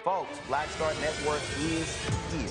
Folks, Black Star Network is here.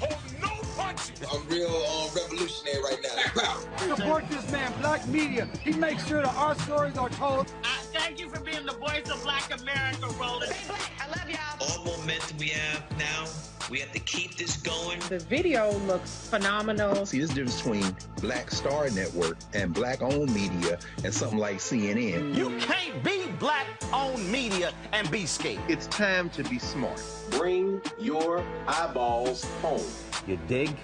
Hold no punches. I'm real revolutionary right now. Support this man, Black Media. He makes sure that our stories are told. Thank you for being the voice of Black America, Roland. Stay black. I love y'all. All momentum we have now, we have to keep this going. The video looks phenomenal. See, there's a difference between Black Star Network and Black-owned media and something like CNN. You can't be Black-owned media and be scared. It's time to be smart. Bring your eyeballs home. You dig?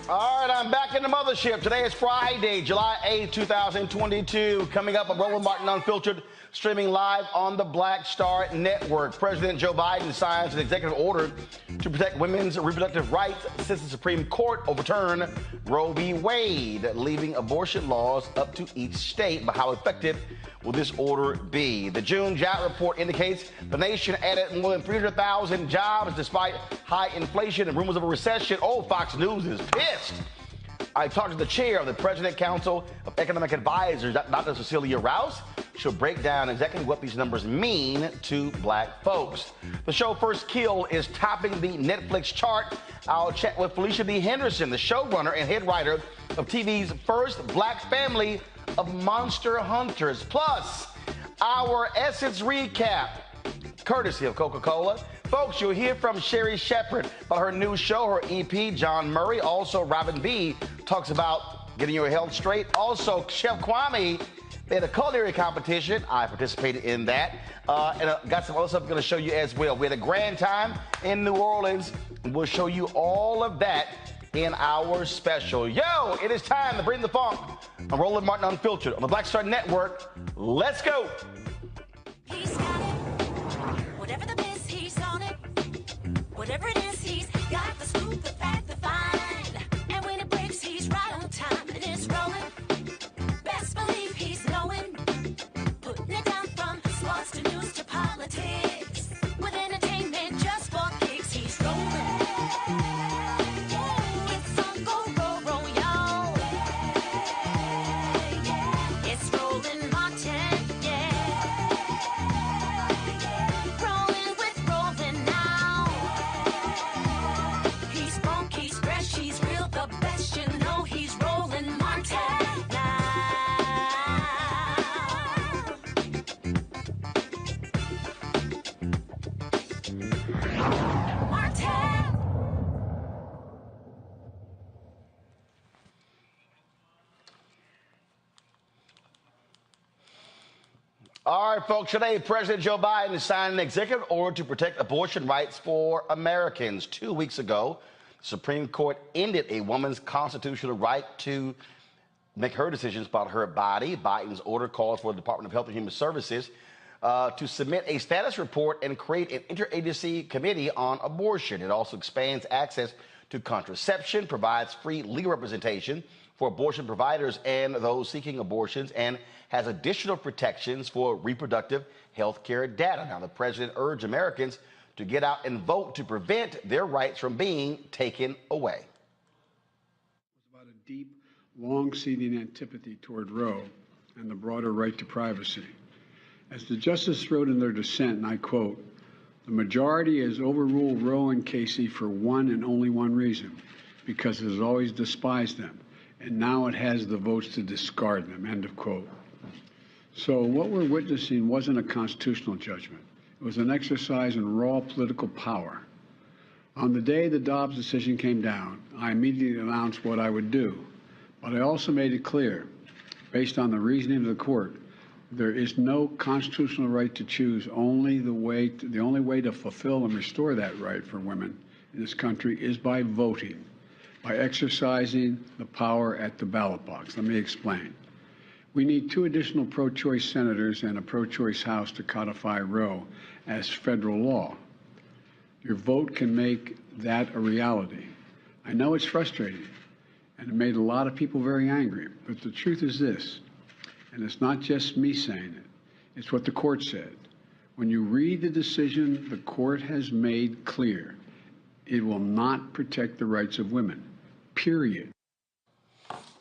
All right, I'm back in the mothership. Today is Friday, July 8, 2022. Coming up, Roland Martin Unfiltered, streaming live on the Black Star Network. President Joe Biden signs an executive order to protect women's reproductive rights since the Supreme Court overturned Roe v. Wade, leaving abortion laws up to each state. But how effective will this order be? The June job report indicates the nation added more than 300,000 jobs despite high inflation and rumors of a recession. Oh, Fox News is pissed. I talked to the chair of the President Council of Economic Advisors, Dr. Cecilia Rouse. She'll break down exactly what these numbers mean to black folks. The show First Kill is topping the Netflix chart. I'll chat with Felicia D. Henderson, the showrunner and head writer of TV's first black family of Monster Hunters. Plus, our Essence recap, courtesy of Coca-Cola. Folks, you'll hear from Sherry Shepherd about her new show, her EP, John Murray. Also, Robin B. talks about getting your health straight. Also, Chef Kwame, they had a culinary competition. I participated in that. And got some other stuff I'm going to show you as well. We had a grand time in New Orleans. And we'll show you all of that in our special. Yo, it is time to bring the funk. I'm Roland Martin Unfiltered on the Black Star Network. Let's go. He's got it. Whatever the miss, he's on it. Whatever it is, he's got the scoop, the fact, the find. And when it breaks, he's right on time and it's rolling. Best believe he's knowing. Putting it down from sports to news to politics. With entertainment just for kicks, he's rolling. It's on Go, roll, y'all. It's Roland Martin, yeah. Rolling with Roland now. He's funk, he's fresh, he's real, the best, you know he's Roland Martin now. Martin. All right, folks, today President Joe Biden signed an executive order to protect abortion rights for Americans. 2 weeks ago, the Supreme Court ended a woman's constitutional right to make her decisions about her body. Biden's order calls for the Department of Health and Human Services to submit a status report and create an interagency committee on abortion. It also expands access to contraception, provides free legal representation for abortion providers and those seeking abortions, and has additional protections for reproductive health care data. Now, the president urged Americans to get out and vote to prevent their rights from being taken away. It's about a deep, long-seating antipathy toward Roe and the broader right to privacy. As the justice wrote in their dissent, and I quote, "The majority has overruled Roe and Casey for one and only one reason, because it has always despised them, and now it has the votes to discard them," end of quote. So what we're witnessing wasn't a constitutional judgment. It was an exercise in raw political power. On the day the Dobbs decision came down, I immediately announced what I would do. But I also made it clear, based on the reasoning of the court, there is no constitutional right to choose. The only way to fulfill and restore that right for women in this country is by voting, by exercising the power at the ballot box. Let me explain. We need 2 additional pro-choice senators and a pro-choice House to codify Roe as federal law. Your vote can make that a reality. I know it's frustrating, and it made a lot of people very angry, but the truth is this, and it's not just me saying it, it's what the court said. When you read the decision the court has made clear, it will not protect the rights of women, period.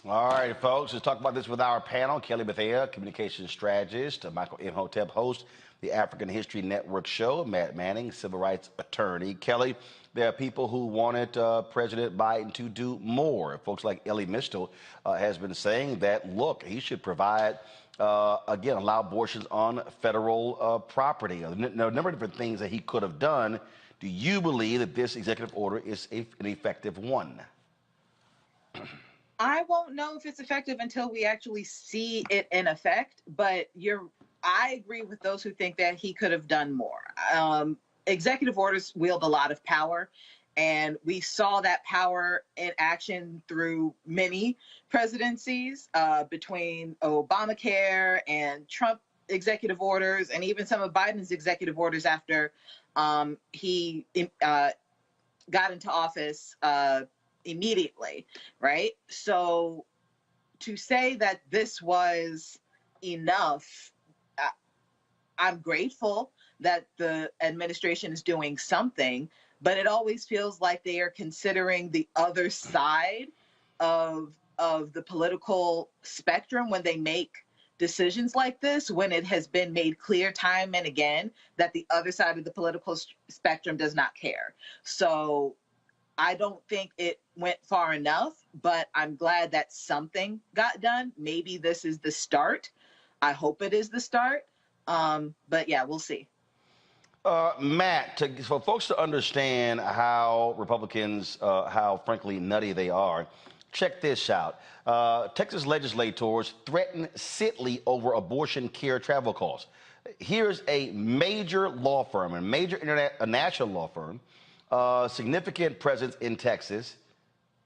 All right, folks, let's talk about this with our panel. Kelly Bethea, communications strategist, Michael Imhotep, host, the African History Network show, Matt Manning, civil rights attorney. Kelly, there are people who wanted President Biden to do more. Folks like Ellie Mistel has been saying that, look, he should provide, again, allow abortions on federal property. There are a number of different things that he could have done. Do you believe that this executive order is an effective one? I won't know if it's effective until we actually see it in effect, but I agree with those who think that he could have done more. Executive orders wield a lot of power, and we saw that power in action through many presidencies, between Obamacare and Trump executive orders, and even some of Biden's executive orders after he got into office immediately, right? So to say that this was enough, I'm grateful that the administration is doing something, but it always feels like they are considering the other side of the political spectrum when they make decisions like this, when it has been made clear time and again that the other side of the political spectrum does not care. So I don't think it went far enough, but I'm glad that something got done. Maybe this is the start. I hope it is the start. But yeah, we'll see. Matt, for folks to understand how Republicans, how frankly nutty they are, Check this out. Texas legislators threaten Sitley over abortion care travel costs. Here's a major law firm, a national law firm, significant presence in Texas.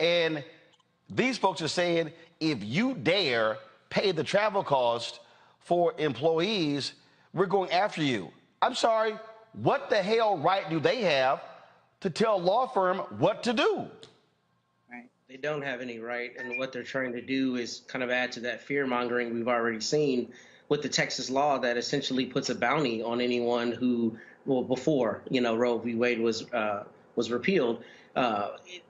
And these folks are saying, if you dare pay the travel cost for employees, we're going after you. I'm sorry, what the hell right do they have to tell a law firm what to do? They don't have any right, and what they're trying to do is kind of add to that fear mongering we've already seen with the Texas law that essentially puts a bounty on anyone who, well, before Roe v. Wade was repealed,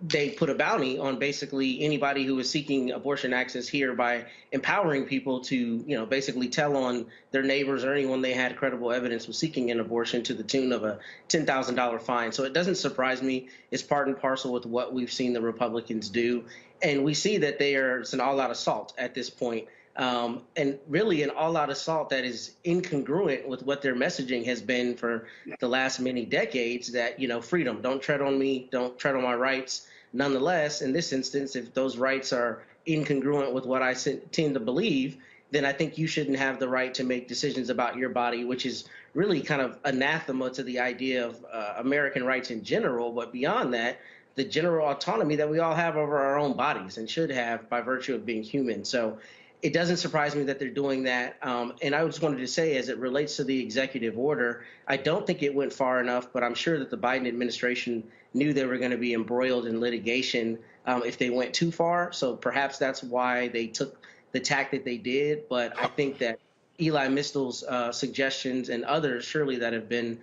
they put a bounty on basically anybody who is seeking abortion access here by empowering people to basically tell on their neighbors or anyone they had credible evidence was seeking an abortion to the tune of a $10,000 fine. So it doesn't surprise me. It's part and parcel with what we've seen the Republicans do. And we see that it's an all-out assault at this point. And really an all-out assault that is incongruent with what their messaging has been for the last many decades, that, freedom, don't tread on me, don't tread on my rights. Nonetheless, in this instance, if those rights are incongruent with what I tend to believe, then I think you shouldn't have the right to make decisions about your body, which is really kind of anathema to the idea of American rights in general. But beyond that, the general autonomy that we all have over our own bodies and should have by virtue of being human. So it doesn't surprise me that they're doing that. And I just wanted to say, as it relates to the executive order, I don't think it went far enough, but I'm sure that the Biden administration knew they were going to be embroiled in litigation if they went too far. So perhaps that's why they took the tack that they did. But I think that Eli Mistel's suggestions and others surely that have been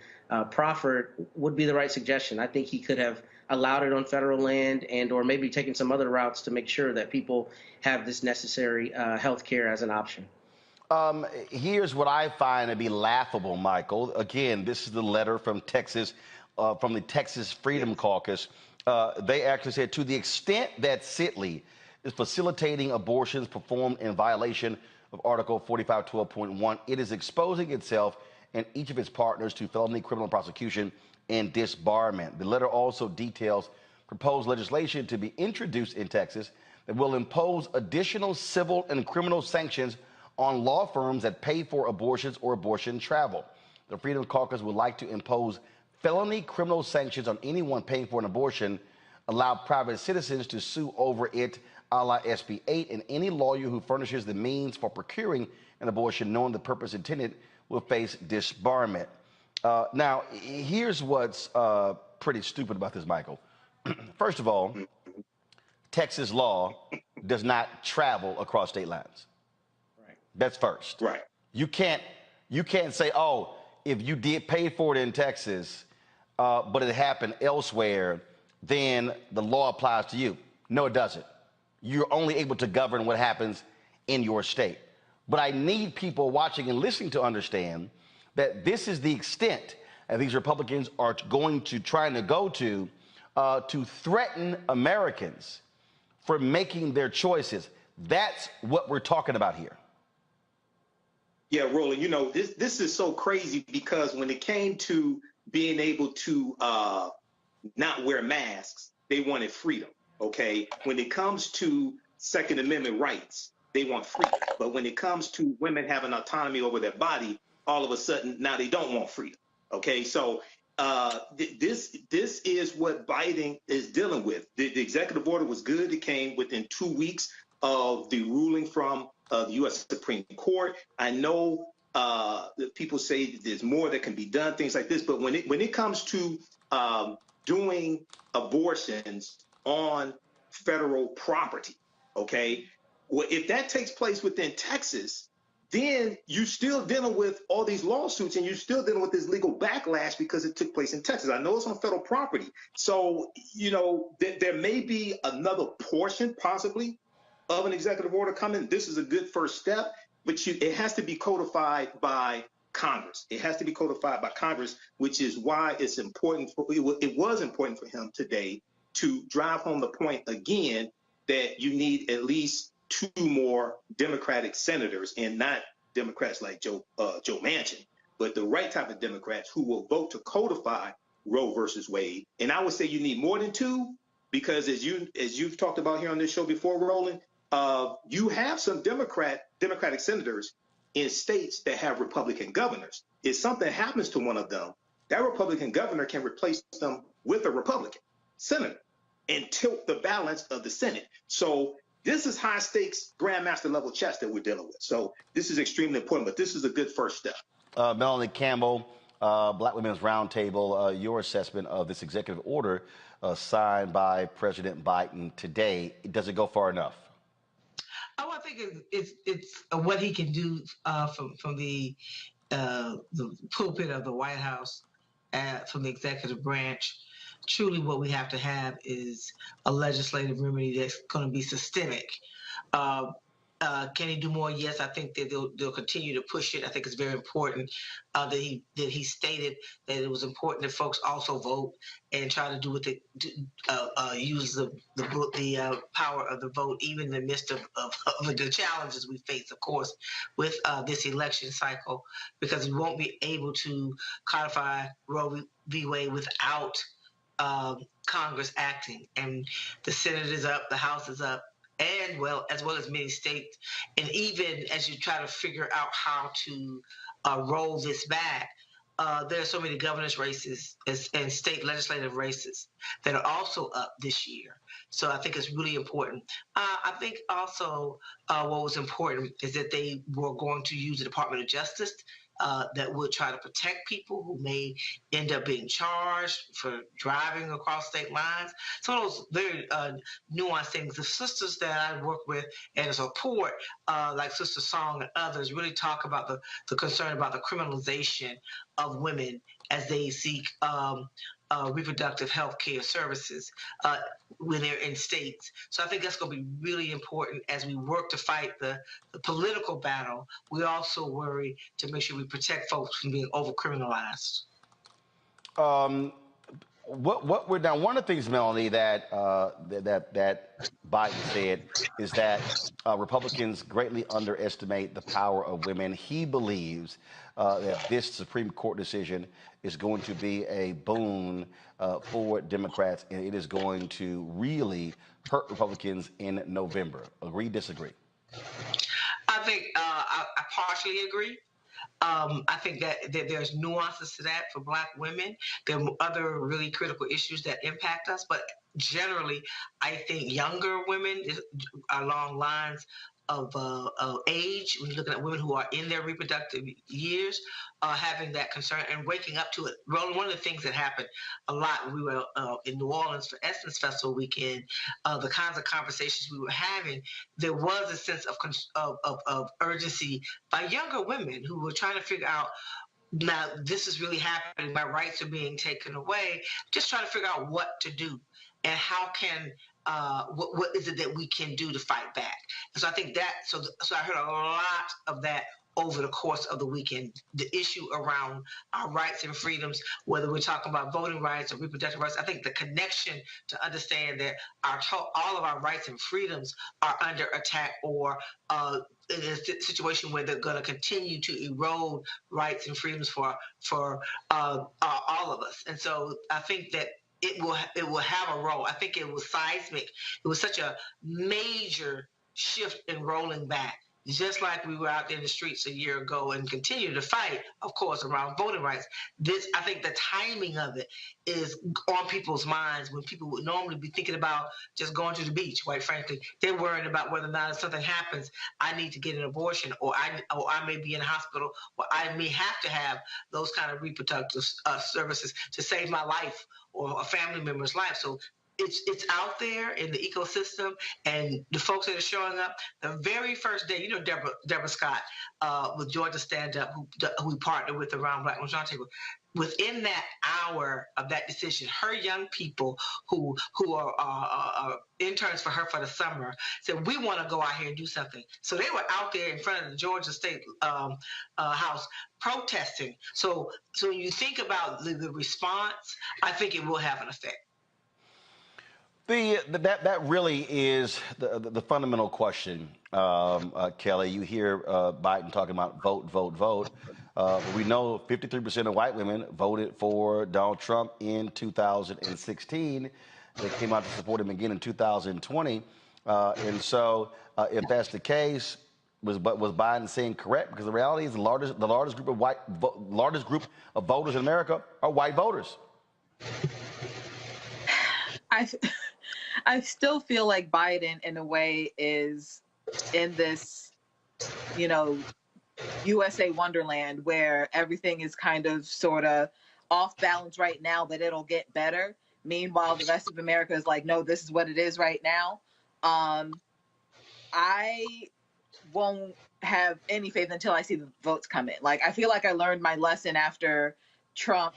proffered would be the right suggestion. I think he could have allowed it on federal land and or maybe taken some other routes to make sure that people have this necessary health care as an option. Here's what I find to be laughable, Michael. Again, this is the letter from Texas, from the Texas Freedom Caucus. They actually said, to the extent that Sitley is facilitating abortions performed in violation of Article 4512.1, it is exposing itself and each of its partners to felony criminal prosecution and disbarment. The letter also details proposed legislation to be introduced in Texas that will impose additional civil and criminal sanctions on law firms that pay for abortions or abortion travel. The Freedom Caucus would like to impose felony criminal sanctions on anyone paying for an abortion, allow private citizens to sue over it, a la SB 8, and any lawyer who furnishes the means for procuring an abortion knowing the purpose intended will face disbarment. Now, here's what's pretty stupid about this, Michael. First of all, Texas law does not travel across state lines. Right. That's first. Right. You can't say, oh, if you did pay for it in Texas, but it happened elsewhere, then the law applies to you. No, it doesn't. You're only able to govern what happens in your state. But I need people watching and listening to understand that this is the extent that these Republicans are going to trying to go to threaten Americans for making their choices. That's what we're talking about here. Yeah, Roland, this is so crazy because when it came to being able to not wear masks, they wanted freedom, okay? When it comes to Second Amendment rights, they want freedom. But when it comes to women having autonomy over their body, all of a sudden now they don't want freedom, okay? So this is what Biden is dealing with. The executive order was good. It came within 2 weeks of the ruling from the U.S. Supreme Court. I know that people say there's more that can be done, things like this, but when it comes to doing abortions on federal property, okay, well, if that takes place within Texas, then you're still dealing with all these lawsuits and you're still dealing with this legal backlash because it took place in Texas. I know it's on federal property. So, there may be another portion possibly of an executive order coming. This is a good first step, but it has to be codified by Congress. It has to be codified by Congress, which is why it's important. It was important for him today to drive home the point again that you need at least 2 more Democratic senators, and not Democrats like Joe Manchin, but the right type of Democrats who will vote to codify Roe versus Wade. And I would say you need more than 2, because as you've talked about here on this show before, Roland, you have some Democratic senators in states that have Republican governors. If something happens to one of them, that Republican governor can replace them with a Republican senator and tilt the balance of the Senate. So this is high stakes grandmaster level chess that we're dealing with. So this is extremely important, but this is a good first step. Melanie Campbell, Black Women's Roundtable, your assessment of this executive order signed by President Biden today, does it go far enough? Oh, I think it's what he can do from the pulpit of the White House, from the executive branch. Truly, what we have to have is a legislative remedy that's going to be systemic. Can he do more? Yes, I think that they'll continue to push it. I think it's very important that he stated that it was important that folks also vote and try to do what they use the power of the vote, even in the midst of the challenges we face, of course, with this election cycle, because we won't be able to codify Roe v. Wade without Congress acting. And the Senate is up, the House is up, and as well as many states. And even as you try to figure out how to roll this back, there are so many governor's races and state legislative races that are also up this year. So I think it's really important. I think also what was important is that they were going to use the Department of Justice that would try to protect people who may end up being charged for driving across state lines. Some of those very nuanced things. The sisters that I work with and support, like Sister Song and others, really talk about the concern about the criminalization of women as they seek reproductive health care services when they're in states. So I think that's going to be really important as we work to fight the political battle. We also worry to make sure we protect folks from being over-criminalized. What we're now, one of the things, Melanie, that Biden said is that Republicans greatly underestimate the power of women. He believes that this Supreme Court decision is going to be a boon for Democrats, and it is going to really hurt Republicans in November. Agree, disagree? I think I partially agree. I think that there's nuances to that for Black women. There are other really critical issues that impact us, but generally, I think younger women along lines of age, when you're looking at women who are in their reproductive years, having that concern and waking up to it. Roland, one of the things that happened a lot when we were in New Orleans for Essence Festival weekend, the kinds of conversations we were having, there was a sense of urgency by younger women who were trying to figure out, now this is really happening, my rights are being taken away, just trying to figure out what to do and how can what is it that we can do to fight back. And so I think that, so I heard a lot of that over the course of the weekend, the issue around our rights and freedoms, whether we're talking about voting rights or reproductive rights. I think the connection to understand that all of our rights and freedoms are under attack, or in a situation where they're going to continue to erode rights and freedoms for all of us. And so I think that it will have a role. I think it was seismic. It was such a major shift in rolling back, just like we were out there in the streets a year ago and continue to fight, of course, around voting rights. I think the timing of it is on people's minds when people would normally be thinking about just going to the beach, quite frankly. They're worried about whether or not if something happens, I need to get an abortion, or I may be in a hospital, or I may have to have those kind of reproductive services to save my life or a family member's life. So it's out there in the ecosystem, and the folks that are showing up. The very first day, Deborah Scott with Georgia Stand Up, who we partnered with around Black Women's Roundtable. Within that hour of that decision, her young people who are interns for her for the summer said, we want to go out here and do something. So they were out there in front of the Georgia State House protesting. So when you think about the response, I think it will have an effect. That really is the fundamental question, Kelly. You hear Biden talking about vote, vote, vote. We know 53% of white women voted for Donald Trump in 2016. They came out to support him again in 2020. And so, if that's the case, was Biden saying correct? Because the reality is the largest group of voters in America are white voters. I still feel like Biden, in a way, is in this, USA Wonderland where everything is kind of sort of off balance right now, but it'll get better. Meanwhile, the rest of America is like, no, this is what it is right now. I won't have any faith until I see the votes come in. Like, I feel like I learned my lesson after Trump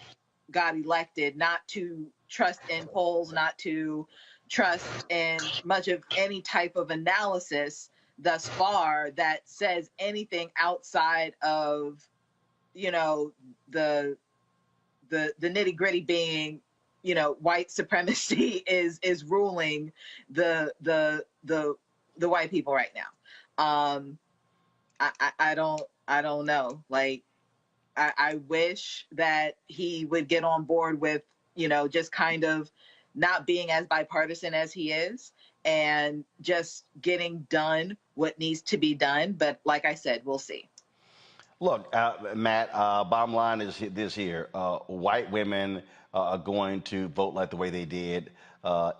got elected, not to trust in polls, not to trust in much of any type of analysis thus far that says anything outside of, the nitty gritty being, white supremacy is ruling the white people right now. I don't know. Like, I wish that he would get on board with, just kind of not being as bipartisan as he is and just getting done what needs to be done. But like I said, we'll see. Look, Matt, bottom line is this here. White women are going to vote like the way they did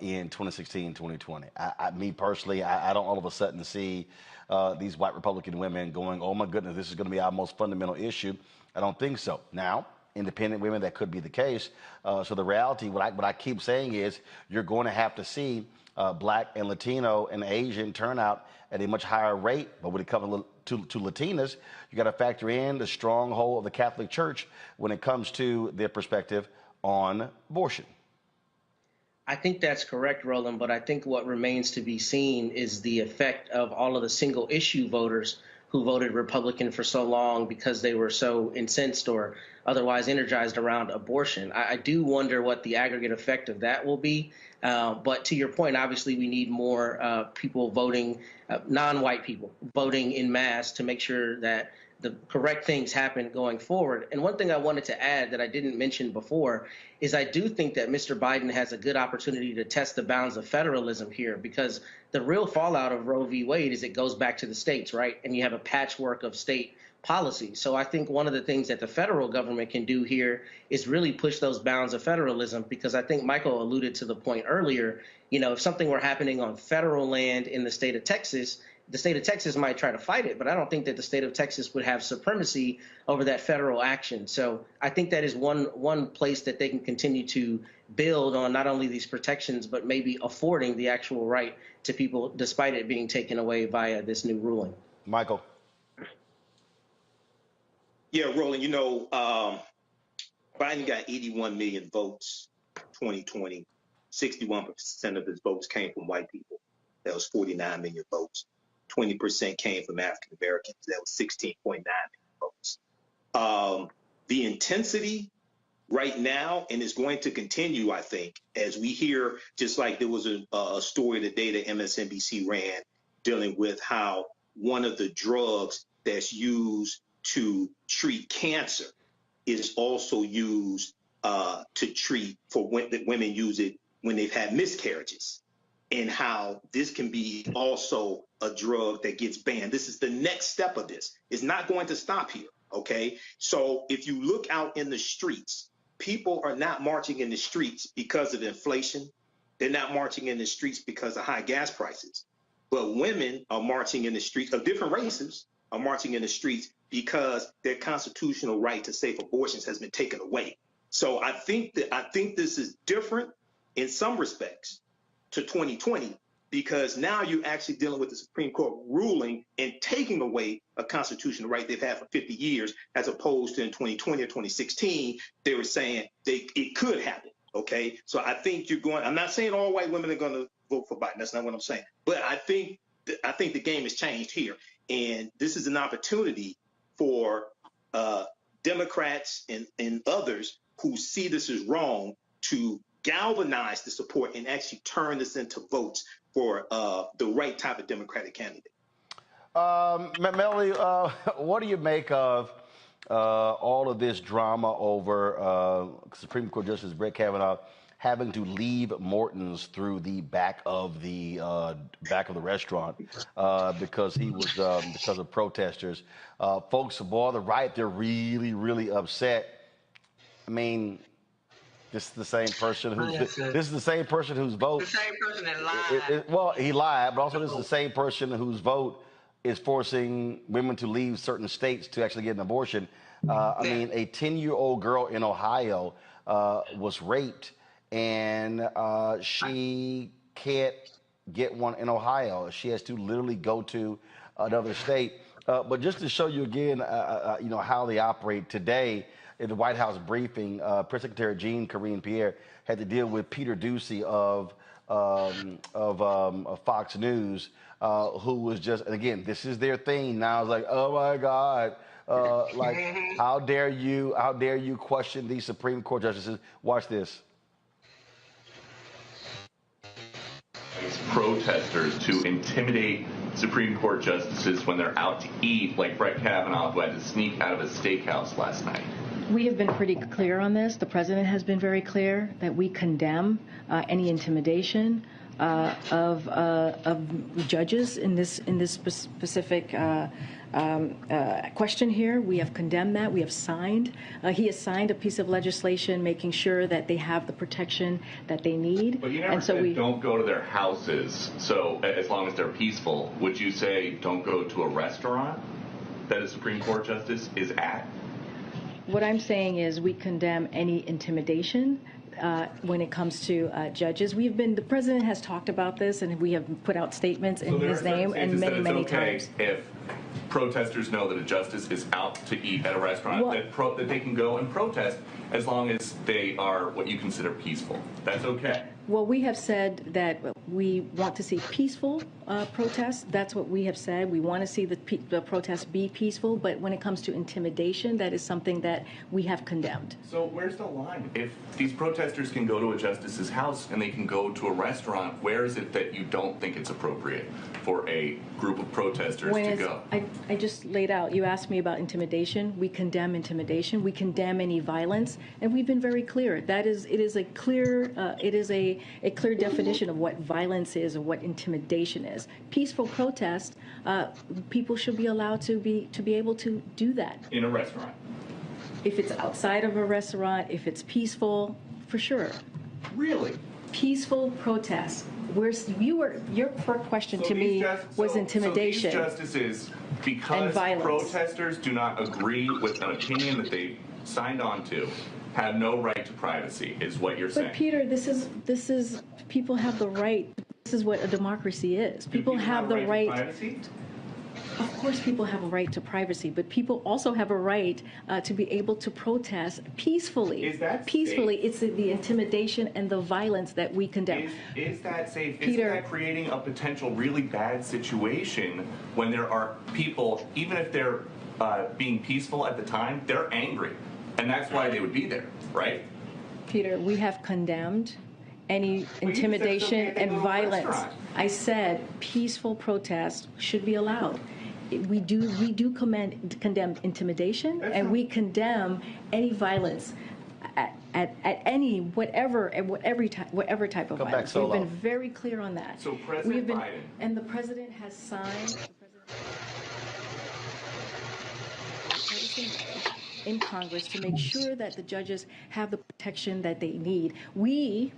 in 2016, 2020. Me personally, I don't all of a sudden see these white Republican women going, oh my goodness, this is going to be our most fundamental issue. I don't think so. Now, independent women, that could be the case. So the reality, what I keep saying is you're going to have to see Black and Latino and Asian turnout at a much higher rate. But when it comes to Latinas, you got to factor in the stronghold of the Catholic Church when it comes to their perspective on abortion. I think that's correct, Roland, but I think what remains to be seen is the effect of all of the single issue voters who voted Republican for so long because they were so incensed or otherwise energized around abortion. I do wonder what the aggregate effect of that will be. But to your point, obviously we need more people voting, non-white people voting in mass to make sure that the correct things happen going forward. And one thing I wanted to add that I didn't mention before is I do think that Mr. Biden has a good opportunity to test the bounds of federalism here, because the real fallout of Roe v. Wade is it goes back to the states, right? And you have a patchwork of state policy. So I think one of the things that the federal government can do here is really push those bounds of federalism, because I think Michael alluded to the point earlier, if something were happening on federal land in the state of Texas, the state of Texas might try to fight it, but I don't think that the state of Texas would have supremacy over that federal action. So I think that is one place that they can continue to build on not only these protections, but maybe affording the actual right to people despite it being taken away via this new ruling. Michael. Yeah, Roland, Biden got 81 million votes 2020. 61% of his votes came from white people. That was 49 million votes. 20% came from African Americans. That was 16.9 million votes. The intensity right now, and it's going to continue, I think, as we hear, just like there was a story today that MSNBC ran dealing with how one of the drugs that's used to treat cancer is also used to treat for women use it when they've had miscarriages, and how this can be also a drug that gets banned. This is the next step of this. It's not going to stop here, okay? So if you look out in the streets, people are not marching in the streets because of inflation. They're not marching in the streets because of high gas prices. But women are marching in the streets of different races, are marching in the streets because their constitutional right to safe abortions has been taken away. So I think this is different in some respects to 2020, because now you're actually dealing with the Supreme Court ruling and taking away a constitutional right they've had for 50 years, as opposed to in 2020 or 2016, they were saying it could happen. Okay, so I think I'm not saying all white women are going to vote for Biden. That's not what I'm saying. But I think the game has changed here, and this is an opportunity for Democrats and others who see this as wrong to galvanize the support and actually turn this into votes for the right type of Democratic candidate. Melody, what do you make of all of this drama over Supreme Court Justice Brett Kavanaugh having to leave Morton's through the back of the restaurant because he was because of protesters. Folks aboard the right, they're really upset. I mean, this is the same person whose vote. The same person that lied. Well, he lied, but also this is the same person whose vote is forcing women to leave certain states to actually get an abortion. I mean, a 10-year-old girl in Ohio was raped, and she can't get one in Ohio. She has to literally go to another state. But just to show you again, how they operate today, in the White House briefing, Press Secretary Jean-Karine Pierre had to deal with Peter Doocy of Fox News, who was just, and again, this is their thing now. It's like, oh my God, like how dare you question these Supreme Court justices? Watch this. Protesters to intimidate Supreme Court justices when they're out to eat, like Brett Kavanaugh, who had to sneak out of a steakhouse last night. We have been pretty clear on this. The president has been very clear that we condemn any intimidation of judges in this specific question here. We have condemned that. We have signed. He has signed a piece of legislation making sure that they have the protection that they need. But you never said don't go to their houses. So as long as they're peaceful, would you say don't go to a restaurant that a Supreme Court justice is at? What I'm saying is we condemn any intimidation when it comes to judges. The president has talked about this, and we have put out statements in his name and many times. If protesters know that a justice is out to eat at a restaurant, that they can go and protest as long as they are what you consider peaceful. That's okay. Well, we have said that we want to see peaceful protests. That's what we have said. We want to see the protests be peaceful, but when it comes to intimidation, that is something that we have condemned. So where's the line? If these protesters can go to a justice's house and they can go to a restaurant, where is it that you don't think it's appropriate for a group of protesters to go? I just laid out, you asked me about intimidation. We condemn intimidation. We condemn any violence, and we've been very clear. It is a clear definition of what violence is and what intimidation is. Peaceful protest, people should be allowed to be able to do that. In a restaurant? If it's outside of a restaurant, if it's peaceful, for sure. Really? Peaceful protest. Your first question to me was intimidation. So these justices, because protesters do not agree with an opinion that they signed on to, have no right to privacy, is what you're saying. But Peter, this is people have the right. This is what a democracy is. People have the right. To privacy? Of course, people have a right to privacy, but people also have a right to be able to protest peacefully. Is that peacefully? safe? It's the intimidation and the violence that we condemn. Is that safe? Peter, isn't that creating a potential really bad situation when there are people, even if they're being peaceful at the time, they're angry, and that's why they would be there, right? Peter, we have condemned any intimidation and violence. I said peaceful protest should be allowed. We do condemn intimidation, and we condemn any violence at any whatever type of violence. We've been very clear on that. So President Biden and the president has signed in Congress to make sure that the judges have the protection that they need.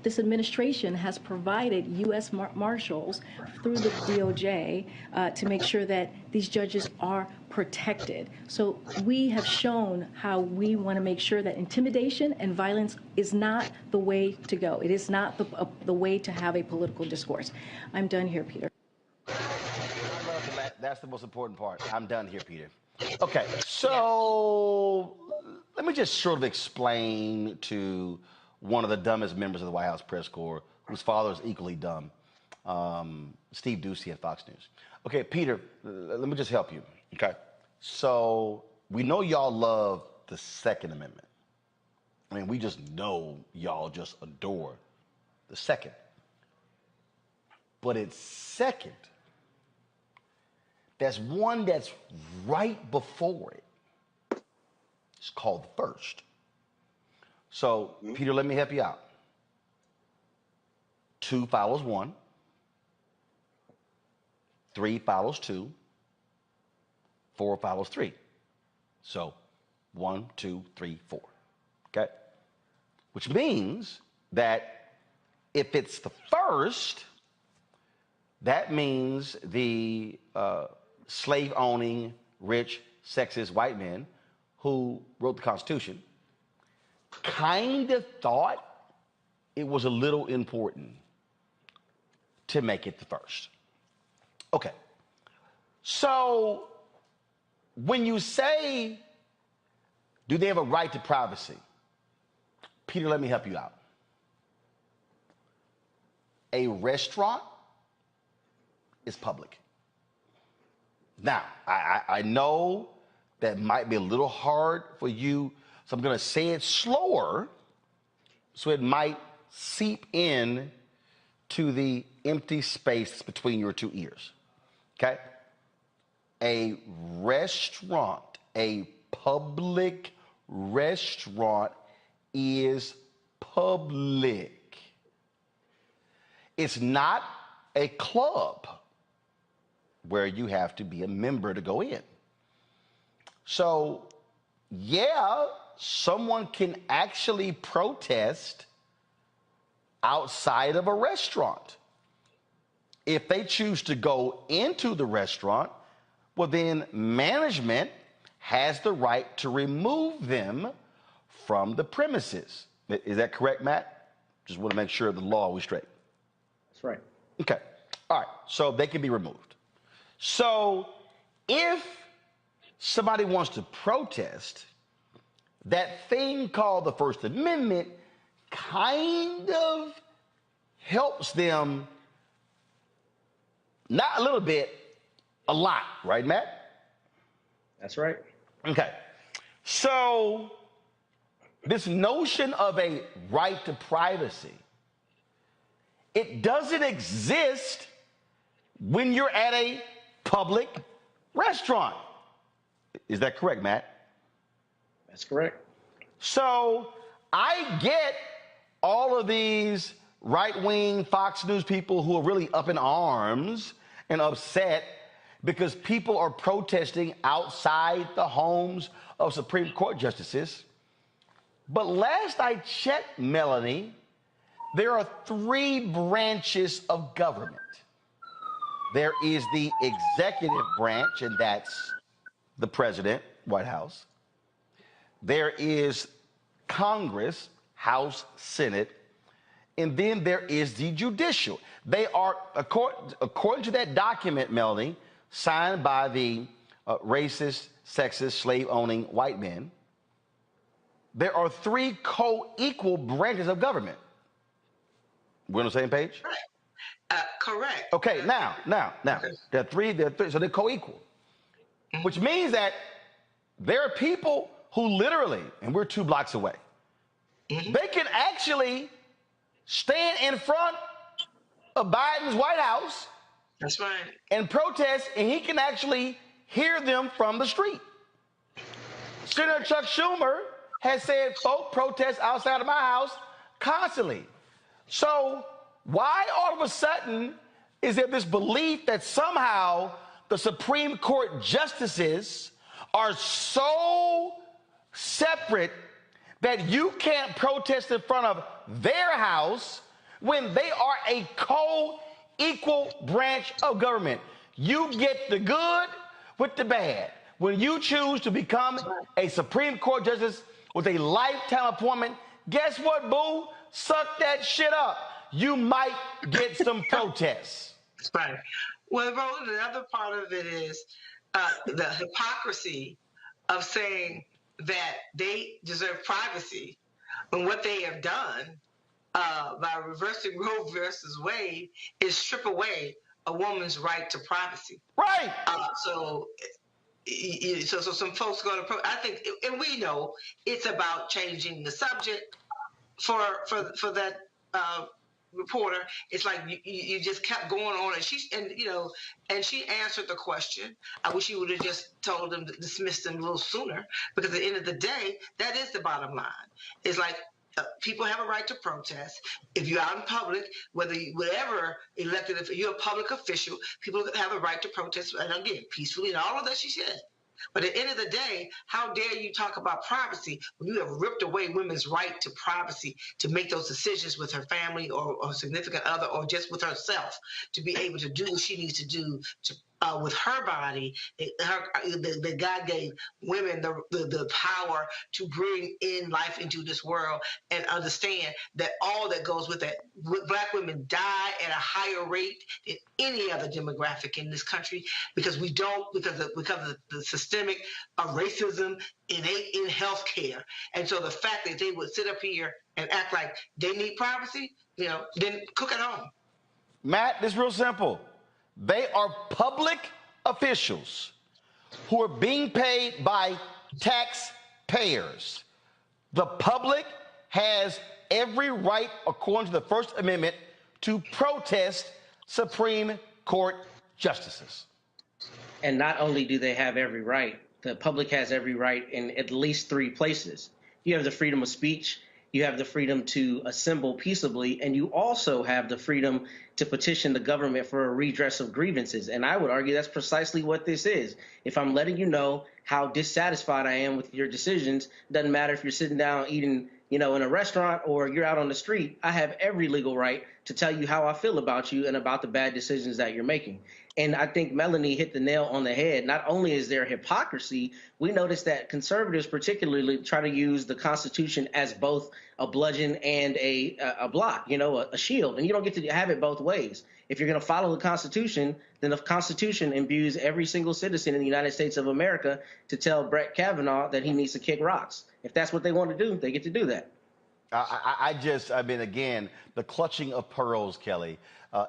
This administration has provided U.S. Marshals through the DOJ to make sure that these judges are protected. So we have shown how we want to make sure that intimidation and violence is not the way to go. It is not the way to have a political discourse. I'm done here, Peter. That's the most important part. I'm done here, Peter. Okay, so let me just sort of explain to one of the dumbest members of the White House press corps, whose father is equally dumb, Steve Doocy at Fox News. Okay, Peter, let me just help you. Okay, so we know y'all love the Second Amendment. I mean, we just know y'all just adore the Second. But it's second. There's one that's right before it. It's called the First. So, Peter, let me help you out. 2 follows 1. 3 follows 2. 4 follows 3. So 1, 2, 3, 4. Okay? Which means that if it's the first, that means the slave-owning, rich, sexist white men who wrote the Constitution kind of thought it was a little important to make it the first. Okay. So when you say, do they have a right to privacy? Peter, let me help you out. A restaurant is public. Now, I know that might be a little hard for you, so I'm going to say it slower so it might seep in to the empty space between your 2 ears. Okay? A restaurant, a public restaurant is public. It's not a club where you have to be a member to go in. So, yeah, someone can actually protest outside of a restaurant. If they choose to go into the restaurant, well, then management has the right to remove them from the premises. Is that correct, Matt? Just want to make sure the law was straight. That's right. Okay. All right. So they can be removed. So if somebody wants to protest, that thing called the First Amendment kind of helps them, not a little bit, a lot, right, Matt? That's right. Okay. So this notion of a right to privacy, it doesn't exist when you're at a public restaurant. Is that correct, Matt? That's correct. So I get all of these right-wing Fox News people who are really up in arms and upset because people are protesting outside the homes of Supreme Court justices. But last I checked, Melanie, there are 3 branches of government. There is the executive branch, and that's the president, White House. There is Congress, House, Senate, and then there is the judicial. They are, according to that document, Melanie, signed by the racist, sexist, slave-owning white men, there are 3 co-equal branches of government. We're on the same page? Correct. Okay, now, Okay. there are three, so they're co-equal, which means that there are people who literally, and we're 2 blocks away, they can actually stand in front of Biden's White House. That's right. And protest, and he can actually hear them from the street. Senator Chuck Schumer has said, folk protest outside of my house constantly. So why all of a sudden is there this belief that somehow the Supreme Court justices are so separate that you can't protest in front of their house when they are a co-equal branch of government? You get the good with the bad. When you choose to become a Supreme Court justice with a lifetime appointment, guess what, boo? Suck that shit up. You might get some protests. Right. Well, Roland, the other part of it is the hypocrisy of saying that they deserve privacy when what they have done by reversing Roe versus Wade is strip away a woman's right to privacy. Right. So some folks are going to. I think, and we know it's about changing the subject for that reporter. It's like you just kept going on, and she answered the question. I wish you would have just told them to dismiss them a little sooner, because at the end of the day, that is the bottom line. It's like, People have a right to protest. If you're out in public, whatever elected, if you're a public official, people have a right to protest, and again, peacefully and all of that she said. But at the end of the day, how dare you talk about privacy when you have ripped away women's right to privacy to make those decisions with her family or significant other or just with herself to be able to do what she needs to do to with her body. That God gave women the power to bring in life into this world and understand that all that goes with it. Black women die at a higher rate than any other demographic in this country because of the systemic racism innate in healthcare. And so the fact that they would sit up here and act like they need privacy, then cook at home. Matt, it's real simple. They are public officials who are being paid by taxpayers. The public has every right, according to the First Amendment, to protest Supreme Court justices. And not only do they have every right, the public has every right in at least 3 places. You have the freedom of speech, you have the freedom to assemble peaceably, and you also have the freedom to petition the government for a redress of grievances. And I would argue that's precisely what this is. If I'm letting you know how dissatisfied I am with your decisions, doesn't matter if you're sitting down eating, in a restaurant or you're out on the street, I have every legal right to tell you how I feel about you and about the bad decisions that you're making. And I think Melanie hit the nail on the head. Not only is there hypocrisy, we notice that conservatives particularly try to use the Constitution as both a bludgeon and a block, a shield. And you don't get to have it both ways. If you're going to follow the Constitution, then the Constitution imbues every single citizen in the United States of America to tell Brett Kavanaugh that he needs to kick rocks. If that's what they want to do, they get to do that. Again, the clutching of pearls, Kelly,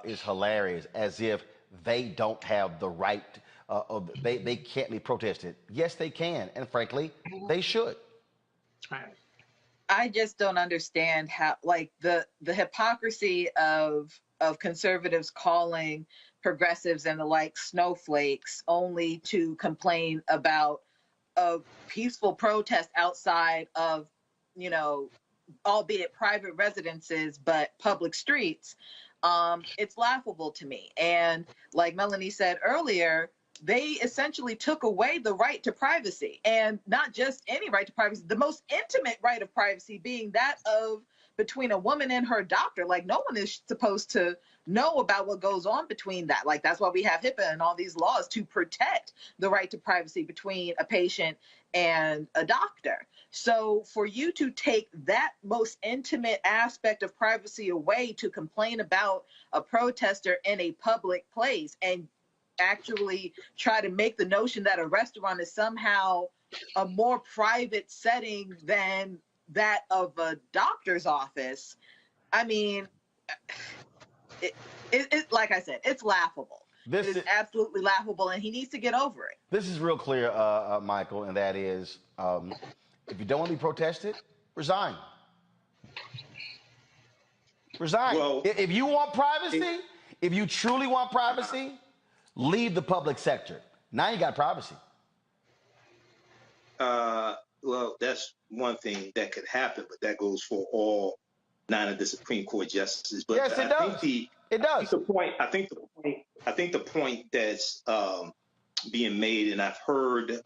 is hilarious, as if they don't have the right, they can't be protested. Yes, they can, and frankly, they should. Right. I just don't understand how, the hypocrisy of conservatives calling progressives and the like snowflakes only to complain about a peaceful protest outside of, albeit private residences, but public streets. It's laughable to me. And like Melanie said earlier, they essentially took away the right to privacy, and not just any right to privacy, the most intimate right of privacy being that of between a woman and her doctor. Like, no one is supposed to know about what goes on between that. Like, that's why we have HIPAA and all these laws to protect the right to privacy between a patient and a doctor. So for you to take that most intimate aspect of privacy away to complain about a protester in a public place and actually try to make the notion that a restaurant is somehow a more private setting than that of a doctor's office, I mean, it like I said, it's laughable. It is absolutely laughable, and he needs to get over it. This is real clear, Michael, and that is, if you don't want to be protested, resign. Resign. Well, if you want privacy, if you truly want privacy, leave the public sector. Now you got privacy. Well, that's one thing that could happen, but that goes for all 9 of the Supreme Court justices. But yes, it does. It does. I think the point that's being made, and I've heard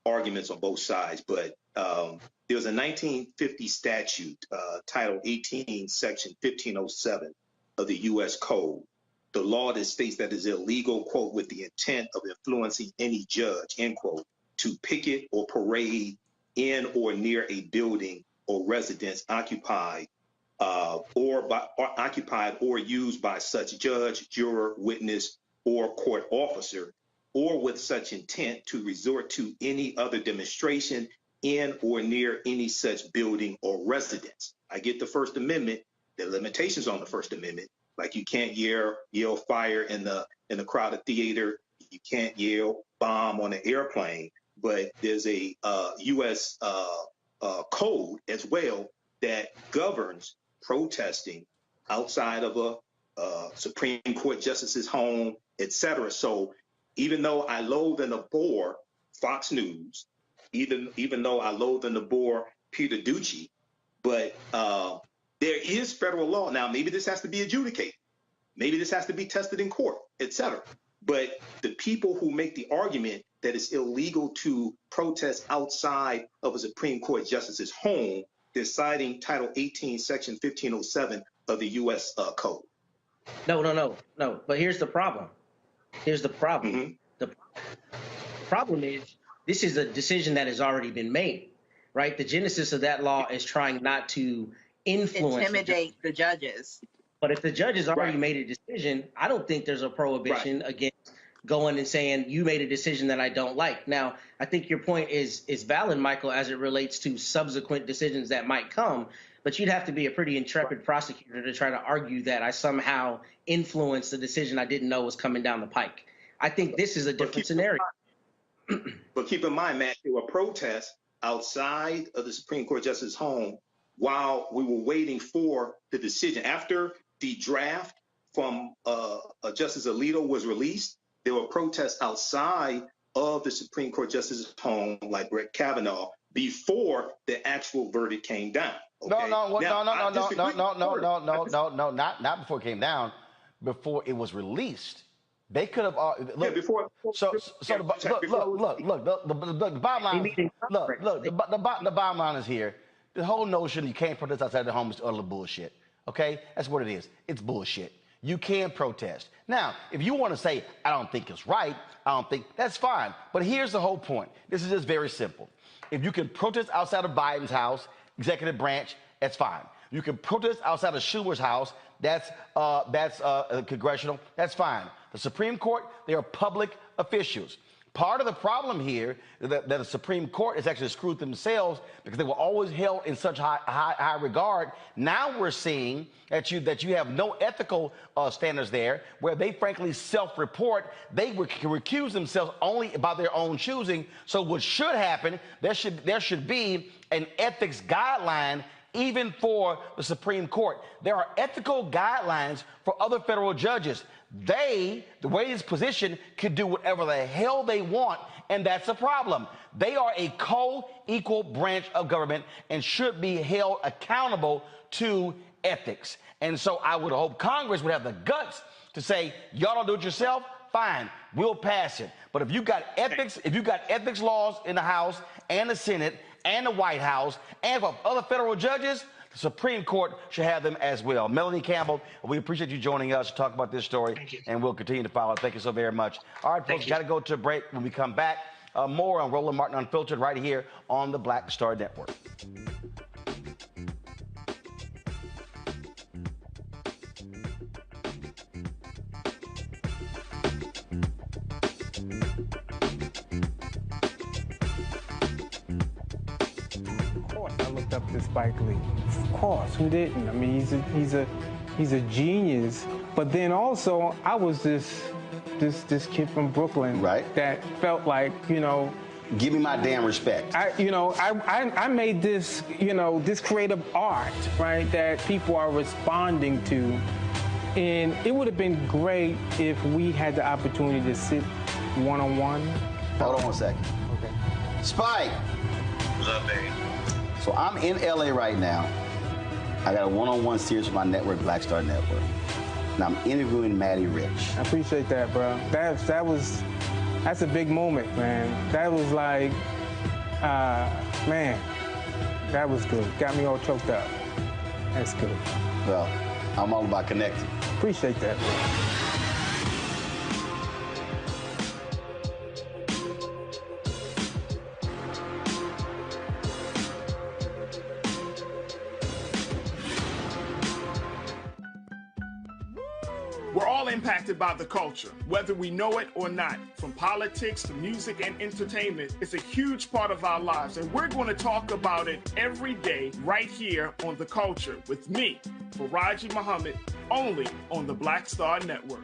arguments on both sides, but there was a 1950 statute, Title 18, Section 1507 of the U.S. Code. The law that states that it's illegal, quote, with the intent of influencing any judge, end quote, to picket or parade in or near a building or residence occupied or used by such judge, juror, witness, or court officer, or with such intent to resort to any other demonstration in or near any such building or residence. I get the First Amendment, the limitations on the First Amendment, like you can't yell fire in the crowded theater, you can't yell bomb on an airplane, but there's a U.S. Code as well that governs protesting outside of a Supreme Court justice's home, etc. So even though I loathe and abhor Fox News, even though I loathe and abhor Peter Ducey, But there is federal law. Now, maybe this has to be adjudicated. Maybe this has to be tested in court, et cetera. But the people who make the argument that it's illegal to protest outside of a Supreme Court justice's home, they're citing Title 18, Section 1507 of the U.S. Code. No. But here's the problem. Here's the problem. Mm-hmm. The problem is this is a decision that has already been made, right? The genesis of that law is trying not to intimidate the judges. But if the judge has already made a decision, I don't think there's a prohibition against going and saying, you made a decision that I don't like. Now, I think your point is valid, Michael, as it relates to subsequent decisions that might come. But you'd have to be a pretty intrepid prosecutor to try to argue that I somehow influenced the decision I didn't know was coming down the pike. I think this is a different scenario. But keep in mind, Matt, there were protests outside of the Supreme Court justice's home while we were waiting for the decision. After the draft from Justice Alito was released, there were protests outside of the Supreme Court justice's home, like Brett Kavanaugh, before the actual verdict came down. Okay? No, not before it came down, before it was released. They could have look. Before. The bottom line. The bottom line is here. The whole notion you can't protest outside the home is utter bullshit. Okay, that's what it is. It's bullshit. You can protest. Now, if you want to say, I don't think it's right, I don't think, that's fine. But here's the whole point. This is just very simple. If you can protest outside of Biden's house, executive branch, that's fine. You can protest outside of Schumer's house, that's congressional, that's fine. The Supreme Court, they are public officials. Part of the problem here is that the Supreme Court has actually screwed themselves because they were always held in such high regard. Now we're seeing that you have no ethical standards there, where they frankly self-report. They can recuse themselves only by their own choosing. So what should happen? There should be an ethics guideline even for the Supreme Court. There are ethical guidelines for other federal judges. The way it's positioned, can do whatever the hell they want, and that's a problem. They are a co-equal branch of government and should be held accountable to ethics. And so I would hope Congress would have the guts to say, y'all don't do it yourself, fine, we'll pass it. But if you got ethics laws in the House and the Senate and the White House and for other federal judges, the Supreme Court should have them as well. Melanie Campbell, we appreciate you joining us to talk about this story, and we'll continue to follow. Thank you so very much. All right, folks, got to go to a break. When we come back, more on Roland Martin Unfiltered right here on the Black Star Network. Up to Spike Lee. Of course, who didn't? I mean, he's a genius. But then also, I was this kid from Brooklyn, right? That felt like, give me my damn respect. I made this, this creative art, right, that people are responding to, and it would have been great if we had the opportunity to sit one-on-one. Hold on one second. Okay. Spike. What's up, baby? So I'm in LA right now. I got a one-on-one series with my network, Black Star Network. And I'm interviewing Maddie Rich. I appreciate that, bro. That's a big moment, man. That was like, man, that was good. Got me all choked up. That's good. Well, I'm all about connecting. Appreciate that, bro. We're all impacted by the culture, whether we know it or not. From politics to music and entertainment, it's a huge part of our lives, and we're going to talk about it every day right here on The Culture with me, Faraji Muhammad, only on the Black Star Network.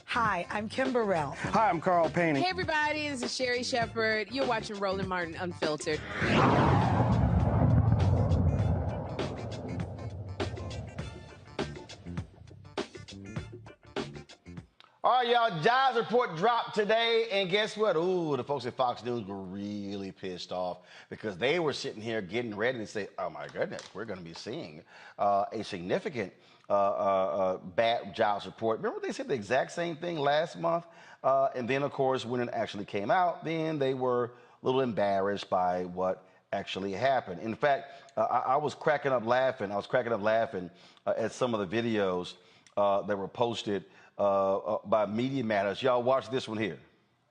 Hi, I'm Kim Burrell. Hi, I'm Carl Payne. Hey, everybody, this is Sherry Shepherd. You're watching Roland Martin Unfiltered. All right, y'all, jobs report dropped today, and guess what? Ooh, the folks at Fox News were really pissed off because they were sitting here getting ready to say, oh my goodness, we're going to be seeing a significant bad jobs report. Remember they said the exact same thing last month? And then, of course, when it actually came out, then they were a little embarrassed by what actually happened. In fact, I was cracking up laughing. At some of the videos that were posted by Media Matters. Y'all watch this one here.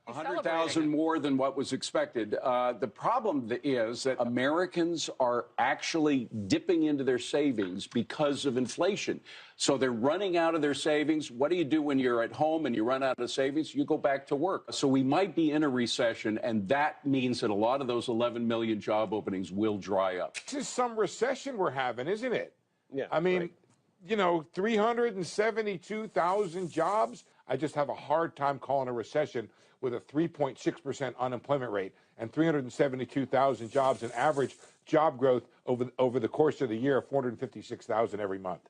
100,000 more than what was expected. The problem is that Americans are actually dipping into their savings because of inflation. So they're running out of their savings. What do you do when you're at home and you run out of savings? You go back to work. So we might be in a recession, and that means that a lot of those 11 million job openings will dry up. This is some recession we're having, isn't it? Yeah. I mean, you know, 372,000 jobs. I just have a hard time calling a recession with a 3.6% unemployment rate and 372,000 jobs, an average job growth over the course of the year of 456,000 every month.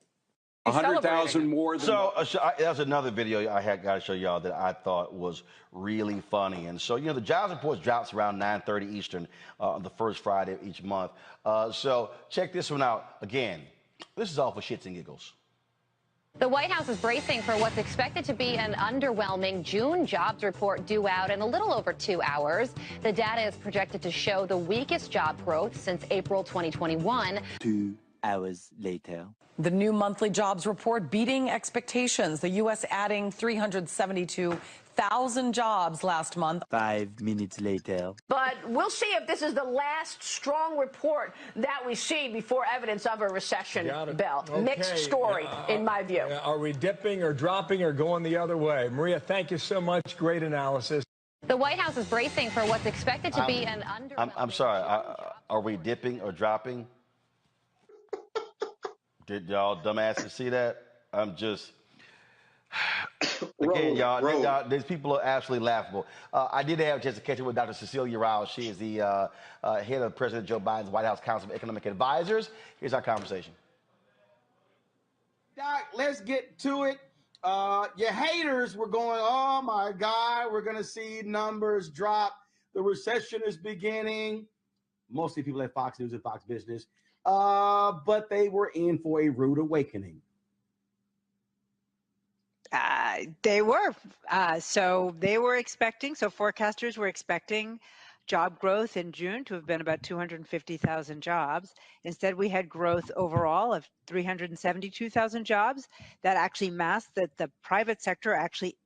100,000 more than... So that's another video I had got to show y'all that I thought was really funny. And so, you know, the jobs report drops around 9:30 Eastern on the first Friday of each month. So check this one out. Again, this is all for shits and giggles. The White House is bracing for what's expected to be an underwhelming June jobs report due out in a little over 2 hours. The data is projected to show the weakest job growth since April 2021. 2 hours later. The new monthly jobs report beating expectations. The U.S. adding 372,000 jobs last month. 5 minutes later. But we'll see if this is the last strong report that we see before evidence of a recession, Bill. Okay. Mixed story, in my view. Are we dipping or dropping or going the other way? Maria, thank you so much. Great analysis. The White House is bracing for what's expected to be an underwhelming... I'm sorry. Are we dipping or dropping? Did y'all dumbasses see that? I'm just... Again, y'all, these people are absolutely laughable. I did have a chance to catch up with Dr. Cecilia Rouse. She is the head of President Joe Biden's White House Council of Economic Advisors. Here's our conversation. Doc, let's get to it. Your haters were going, oh my God, we're going to see numbers drop. The recession is beginning. Mostly people at Fox News and Fox Business. But they were in for a rude awakening. They were. So forecasters were expecting job growth in June to have been about 250,000 jobs. Instead, we had growth overall of 372,000 jobs. That actually masked that the private sector actually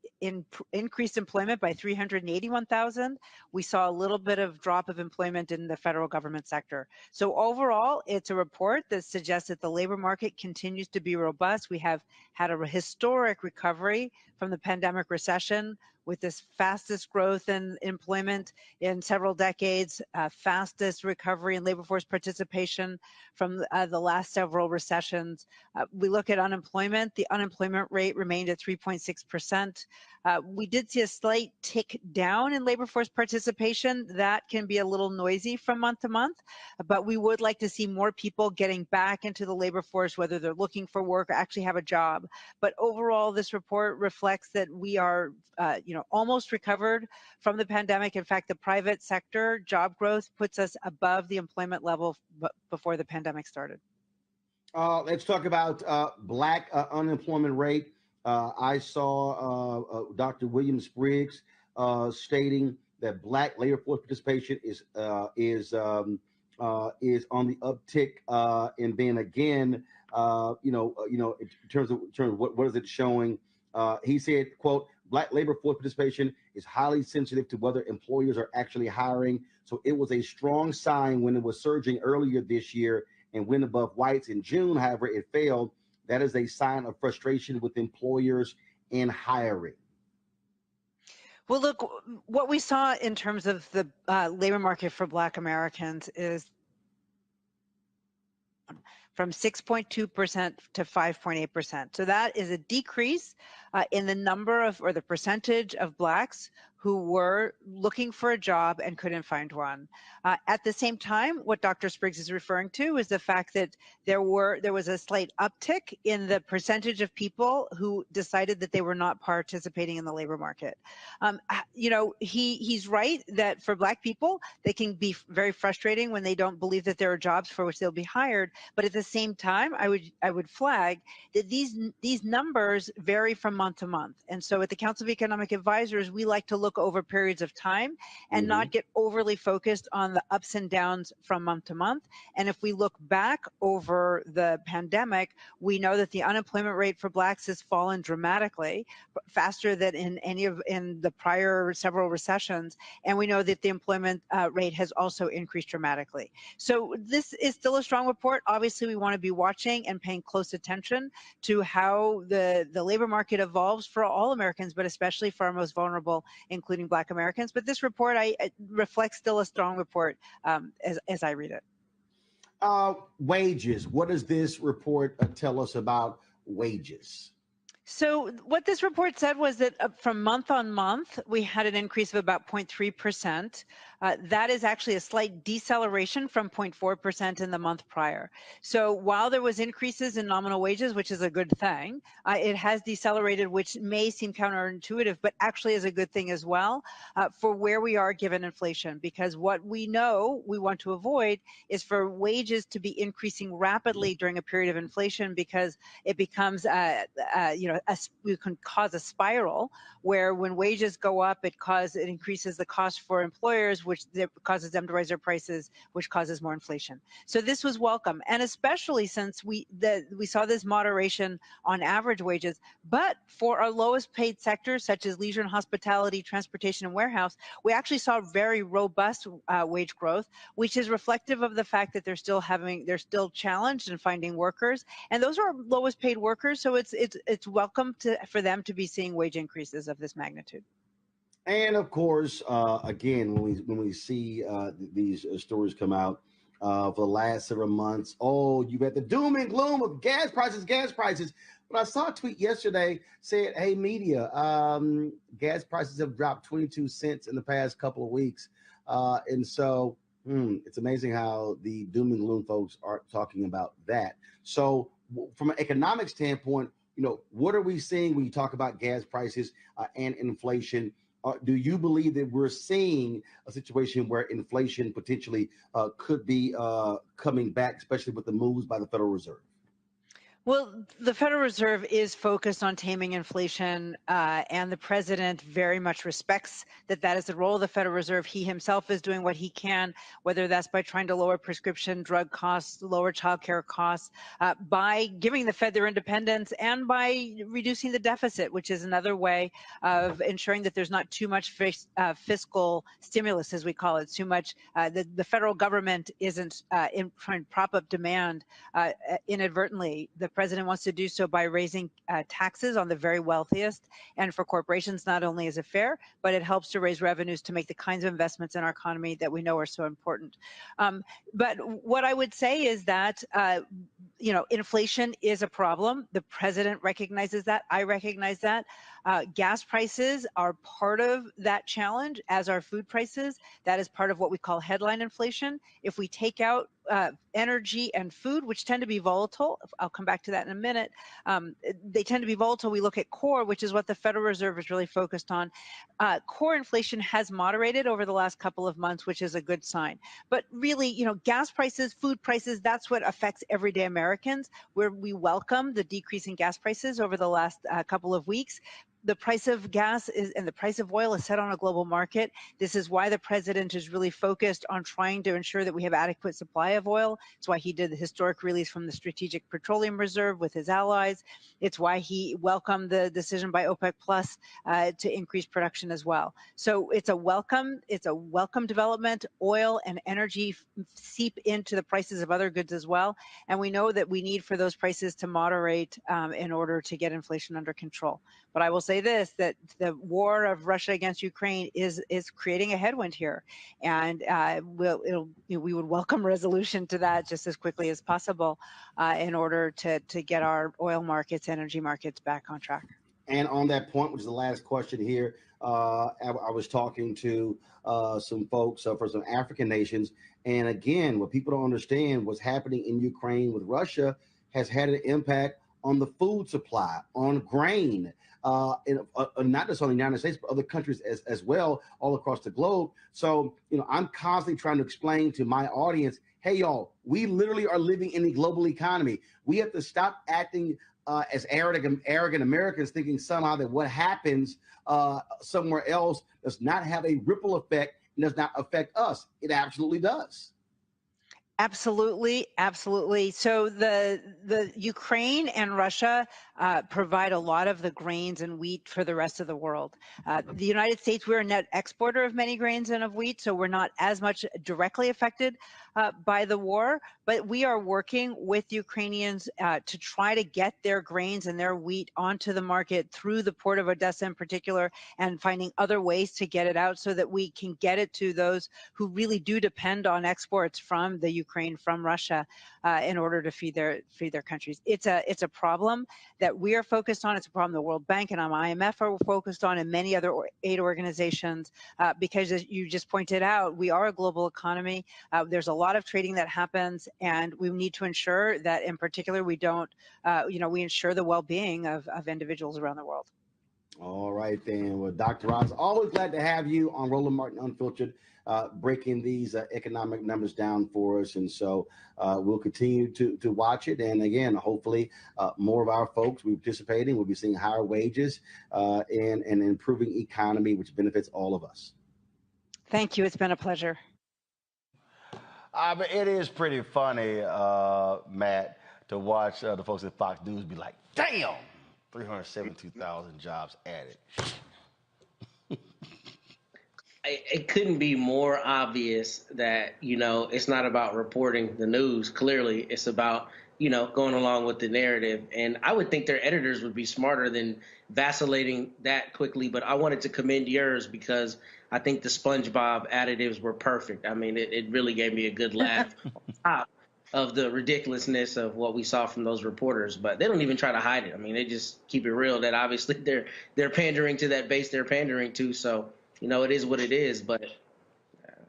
increased employment by 381,000. We saw a little bit of drop of employment in the federal government sector. So overall, it's a report that suggests that the labor market continues to be robust. We have had a historic recovery from the pandemic recession with this fastest growth in employment in several decades, fastest recovery in labor force participation from the last several recessions. We look at unemployment. The unemployment rate remained at 3.6%. We did see a slight tick down in labor force participation. That can be a little noisy from month to month, but we would like to see more people getting back into the labor force, whether they're looking for work or actually have a job. But overall, this report reflects that we are almost recovered from the pandemic. In fact, the private sector job growth puts us above the employment level before the pandemic started. Let's talk about black unemployment rate. I saw Dr. William Spriggs stating that black labor force participation is on the uptick, and then again, in terms of what is it showing? He said, "quote Black labor force participation is highly sensitive to whether employers are actually hiring. So it was a strong sign when it was surging earlier this year and went above whites in June. However, it failed. That is a sign of frustration with employers in hiring." Well, look, what we saw in terms of the labor market for Black Americans is from 6.2% to 5.8%. So that is a decrease in the number of, or the percentage of Blacks who were looking for a job and couldn't find one. At the same time, what Dr. Spriggs is referring to is the fact that there was a slight uptick in the percentage of people who decided that they were not participating in the labor market. He's right that for Black people, they can be very frustrating when they don't believe that there are jobs for which they'll be hired. But at the same time, I would flag that these numbers vary from month to month. And so at the Council of Economic Advisors, we like to look over periods of time and not get overly focused on the ups and downs from month to month. And if we look back over the pandemic, we know that the unemployment rate for Blacks has fallen dramatically, faster than in the prior several recessions. And we know that the employment rate has also increased dramatically. So this is still a strong report. Obviously, we want to be watching and paying close attention to how the labor market evolves for all Americans, but especially for our most vulnerable, including Black Americans. But this report reflects still a strong report as I read it. Wages. What does this report tell us about wages? So what this report said was that from month on month, we had an increase of about 0.3%. That is actually a slight deceleration from 0.4% in the month prior. So while there was increases in nominal wages, which is a good thing, it has decelerated, which may seem counterintuitive, but actually is a good thing as well for where we are given inflation. Because what we know we want to avoid is for wages to be increasing rapidly during a period of inflation, because it becomes, we can cause a spiral where when wages go up, it increases the cost for employers, which causes them to raise their prices, which causes more inflation. So this was welcome, and especially since we saw this moderation on average wages, but for our lowest paid sectors such as leisure and hospitality, transportation and warehouse, we actually saw very robust wage growth, which is reflective of the fact that they're still challenged in finding workers, and those are lowest paid workers. So it's welcome for them to be seeing wage increases of this magnitude. And of course, again, when we see these stories come out for the last several months, you've got the doom and gloom of gas prices. But I saw a tweet yesterday said, "Hey, media, gas prices have dropped 22 cents in the past couple of weeks," and so it's amazing how the doom and gloom folks are talking about that. So, from an economic standpoint, what are we seeing when you talk about gas prices and inflation? Do you believe that we're seeing a situation where inflation potentially could be coming back, especially with the moves by the Federal Reserve? Well, the Federal Reserve is focused on taming inflation, and the president very much respects that is the role of the Federal Reserve. He himself is doing what he can, whether that's by trying to lower prescription drug costs, lower childcare costs, by giving the Fed their independence, and by reducing the deficit, which is another way of ensuring that there's not too much fiscal stimulus, as we call it, too much. The federal government isn't trying to prop up demand inadvertently. The president wants to do so by raising taxes on the very wealthiest, and for corporations, not only is it fair, but it helps to raise revenues to make the kinds of investments in our economy that we know are so important. But what I would say is that inflation is a problem. The president recognizes that. I recognize that. Gas prices are part of that challenge, as are food prices. That is part of what we call headline inflation. If we take out energy and food, which tend to be volatile, I'll come back to that in a minute. They tend to be volatile. We look at core, which is what the Federal Reserve is really focused on. Core inflation has moderated over the last couple of months, which is a good sign. But really, gas prices, food prices, that's what affects everyday Americans, where we welcome the decrease in gas prices over the last couple of weeks. The price of gas and the price of oil is set on a global market. This is why the president is really focused on trying to ensure that we have adequate supply of oil. It's why he did the historic release from the Strategic Petroleum Reserve with his allies. It's why he welcomed the decision by OPEC Plus to increase production as well. So it's a welcome development. Oil and energy seep into the prices of other goods as well. And we know that we need for those prices to moderate in order to get inflation under control. But I will say this, that the war of Russia against Ukraine is creating a headwind here. And we would welcome resolution to that just as quickly as possible in order to get our oil markets, energy markets back on track. And on that point, which is the last question here, I was talking to some folks from some African nations. And again, what people don't understand, what's happening in Ukraine with Russia has had an impact on the food supply, on grain, not just on the United States, but other countries as well, all across the globe. So, I'm constantly trying to explain to my audience, hey, y'all, we literally are living in a global economy. We have to stop acting as arrogant Americans, thinking somehow that what happens somewhere else does not have a ripple effect and does not affect us. It absolutely does. Absolutely, absolutely. So the Ukraine and Russia provide a lot of the grains and wheat for the rest of the world. The United States, we're a net exporter of many grains and of wheat, so we're not as much directly affected by the war. But we are working with Ukrainians to try to get their grains and their wheat onto the market through the port of Odessa in particular, and finding other ways to get it out so that we can get it to those who really do depend on exports from the Ukraine, from Russia, in order to feed their countries. It's a problem that we are focused on. It's a problem the World Bank and IMF are focused on, and many other aid organizations, because as you just pointed out, we are a global economy. There's a lot of trading that happens, and we need to ensure that, in particular, we don't, we ensure the well-being of individuals around the world. All right, then. Well, Dr. Rouse, always glad to have you on Roland Martin Unfiltered, breaking these economic numbers down for us. And so we'll continue to watch it. And again, hopefully more of our folks will be participating. We'll be seeing higher wages and an improving economy, which benefits all of us. Thank you. It's been a pleasure. But it is pretty funny, Matt, to watch the folks at Fox News be like, damn, 372,000 jobs added. It couldn't be more obvious that, it's not about reporting the news. Clearly, it's about, going along with the narrative. And I would think their editors would be smarter than vacillating that quickly. But I wanted to commend yours because I think the SpongeBob additives were perfect. I mean, it really gave me a good laugh on top of the ridiculousness of what we saw from those reporters. But they don't even try to hide it. I mean, they just keep it real that obviously they're pandering to that base they're pandering to. So, it is what it is, but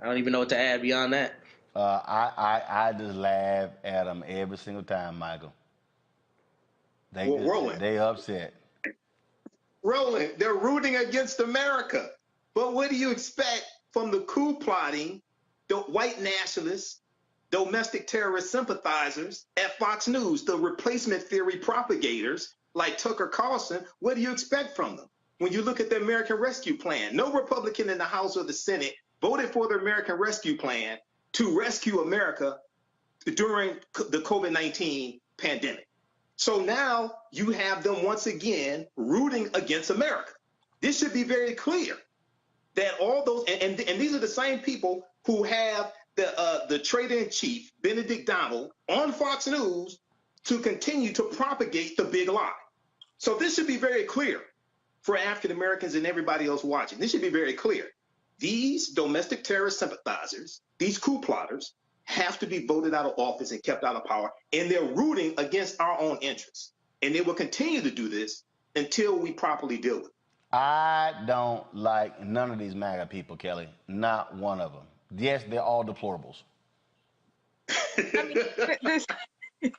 I don't even know what to add beyond that. I just laugh at them every single time, Michael. They upset. Roland, they're rooting against America. But what do you expect from the coup plotting, the white nationalists, domestic terrorist sympathizers at Fox News, the replacement theory propagators like Tucker Carlson? What do you expect from them? When you look at the American Rescue Plan, no Republican in the House or the Senate voted for the American Rescue Plan to rescue America during the COVID-19 pandemic. So now you have them once again rooting against America. This should be very clear that all those, and these are the same people who have the trader-in-chief, Benedict Donald, on Fox News to continue to propagate the big lie. So this should be very clear for African Americans and everybody else watching. This should be very clear. These domestic terrorist sympathizers, these coup plotters, have to be voted out of office and kept out of power, and they're rooting against our own interests. And they will continue to do this until we properly deal with it. I don't like none of these MAGA people, Kelly. Not one of them. Yes, they're all deplorables. I mean,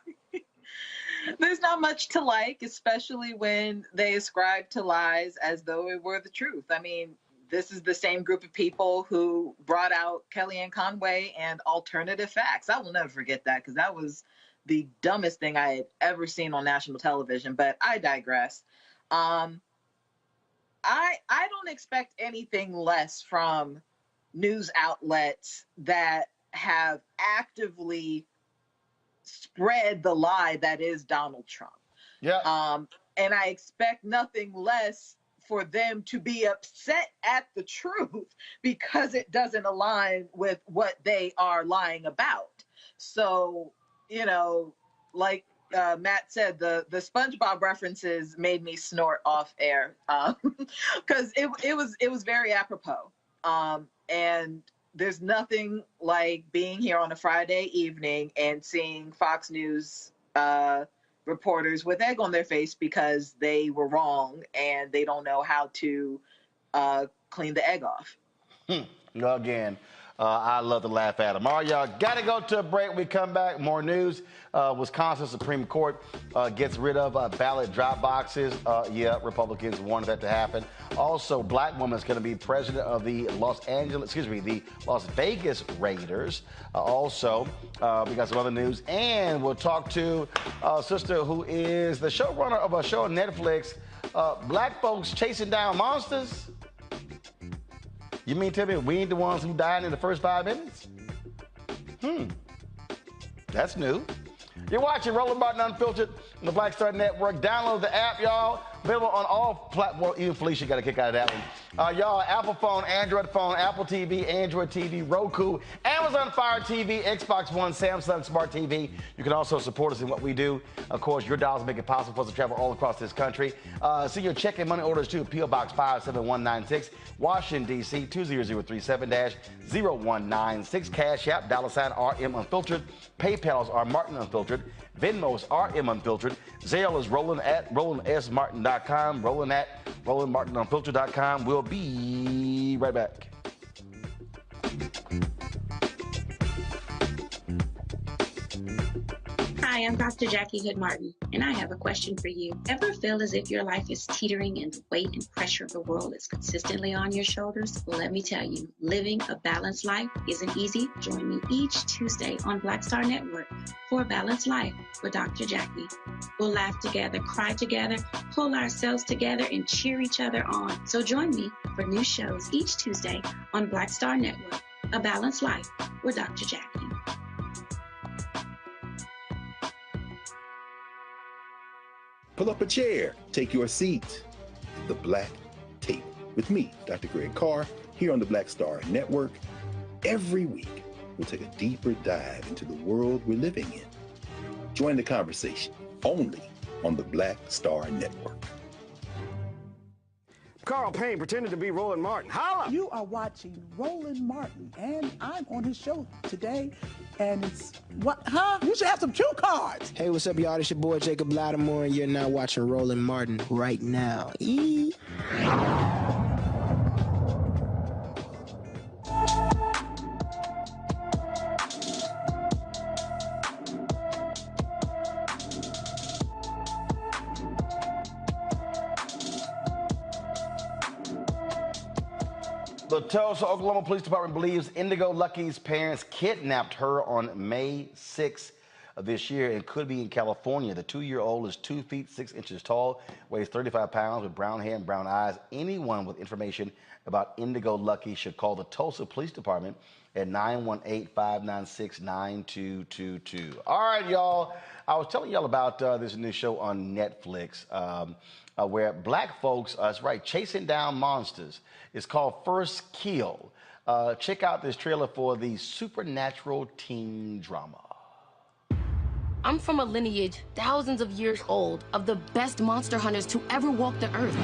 there's not much to like, especially when they ascribe to lies as though it were the truth. I mean, this is the same group of people who brought out Kellyanne Conway and alternative facts. I will never forget that because that was the dumbest thing I had ever seen on national television, but I digress. I don't expect anything less from news outlets that have actively spread the lie that is Donald Trump. Yeah. And I expect nothing less for them to be upset at the truth because it doesn't align with what they are lying about. So, like Matt said, the SpongeBob references made me snort off air because it was very apropos. And there's nothing like being here on a Friday evening and seeing Fox News reporters with egg on their face because they were wrong and they don't know how to clean the egg off. Again, I love to laugh at them. All right, y'all, got to go to a break. We come back, more news. Wisconsin Supreme Court gets rid of ballot drop boxes. Yeah, Republicans wanted that to happen. Also, black woman's going to be president of the Las Vegas Raiders. Also, we got some other news. And we'll talk to a sister who is the showrunner of a show on Netflix, Black Folks Chasing Down Monsters. You mean tell me we ain't the ones who died in the first 5 minutes? That's new. You're watching Roland Martin Unfiltered on the Black Star Network. Download the app, y'all. Available on all platforms. Even Felicia got a kick out of that one. Y'all, Apple phone, Android phone, Apple TV, Android TV, Roku, Amazon Fire TV, Xbox One, Samsung Smart TV. You can also support us in what we do. Of course, your dollars make it possible for us to travel all across this country. See your check and money orders too. P.O. Box 57196, Washington, D.C. 20037-0196. Cash App, $RM Unfiltered. PayPal's R Martin Unfiltered. Venmo's RM Unfiltered. Zelle is Roland at RolandSMartin.com. Roland at RolandMartinUnfiltered.com. We'll be right back. Hi, I'm Dr. Jackie Hood Martin, and I have a question for you. Ever feel as if your life is teetering and the weight and pressure of the world is consistently on your shoulders? Well, let me tell you, living a balanced life isn't easy. Join me each Tuesday on Black Star Network for A Balanced Life with Dr. Jackie. We'll laugh together, cry together, pull ourselves together, and cheer each other on. So join me for new shows each Tuesday on Black Star Network, A Balanced Life with Dr. Jackie. Pull up a chair, take your seat. The Black Tape with me, Dr. Greg Carr, here on the Black Star Network. Every week, we'll take a deeper dive into the world we're living in. Join the conversation only on the Black Star Network. Carl Payne pretended to be Roland Martin. Holla! You are watching Roland Martin, and I'm on his show today, and it's what? Huh? You should have some cue cards. Hey, what's up, y'all? It's your boy Jacob Lattimore, and you're now watching Roland Martin right now. The Tulsa, Oklahoma Police Department believes Indigo Lucky's parents kidnapped her on May 6th of this year and could be in California. The 2-year-old is 2 feet 6 inches tall, weighs 35 pounds, with brown hair and brown eyes. Anyone with information about Indigo Lucky should call the Tulsa Police Department at 918-596-9222. All right, y'all. I was telling y'all about this new show on Netflix where black folks, that's right, chasing down monsters. It's called First Kill. Check out this trailer for the supernatural teen drama. I'm from a lineage thousands of years old of the best monster hunters to ever walk the earth.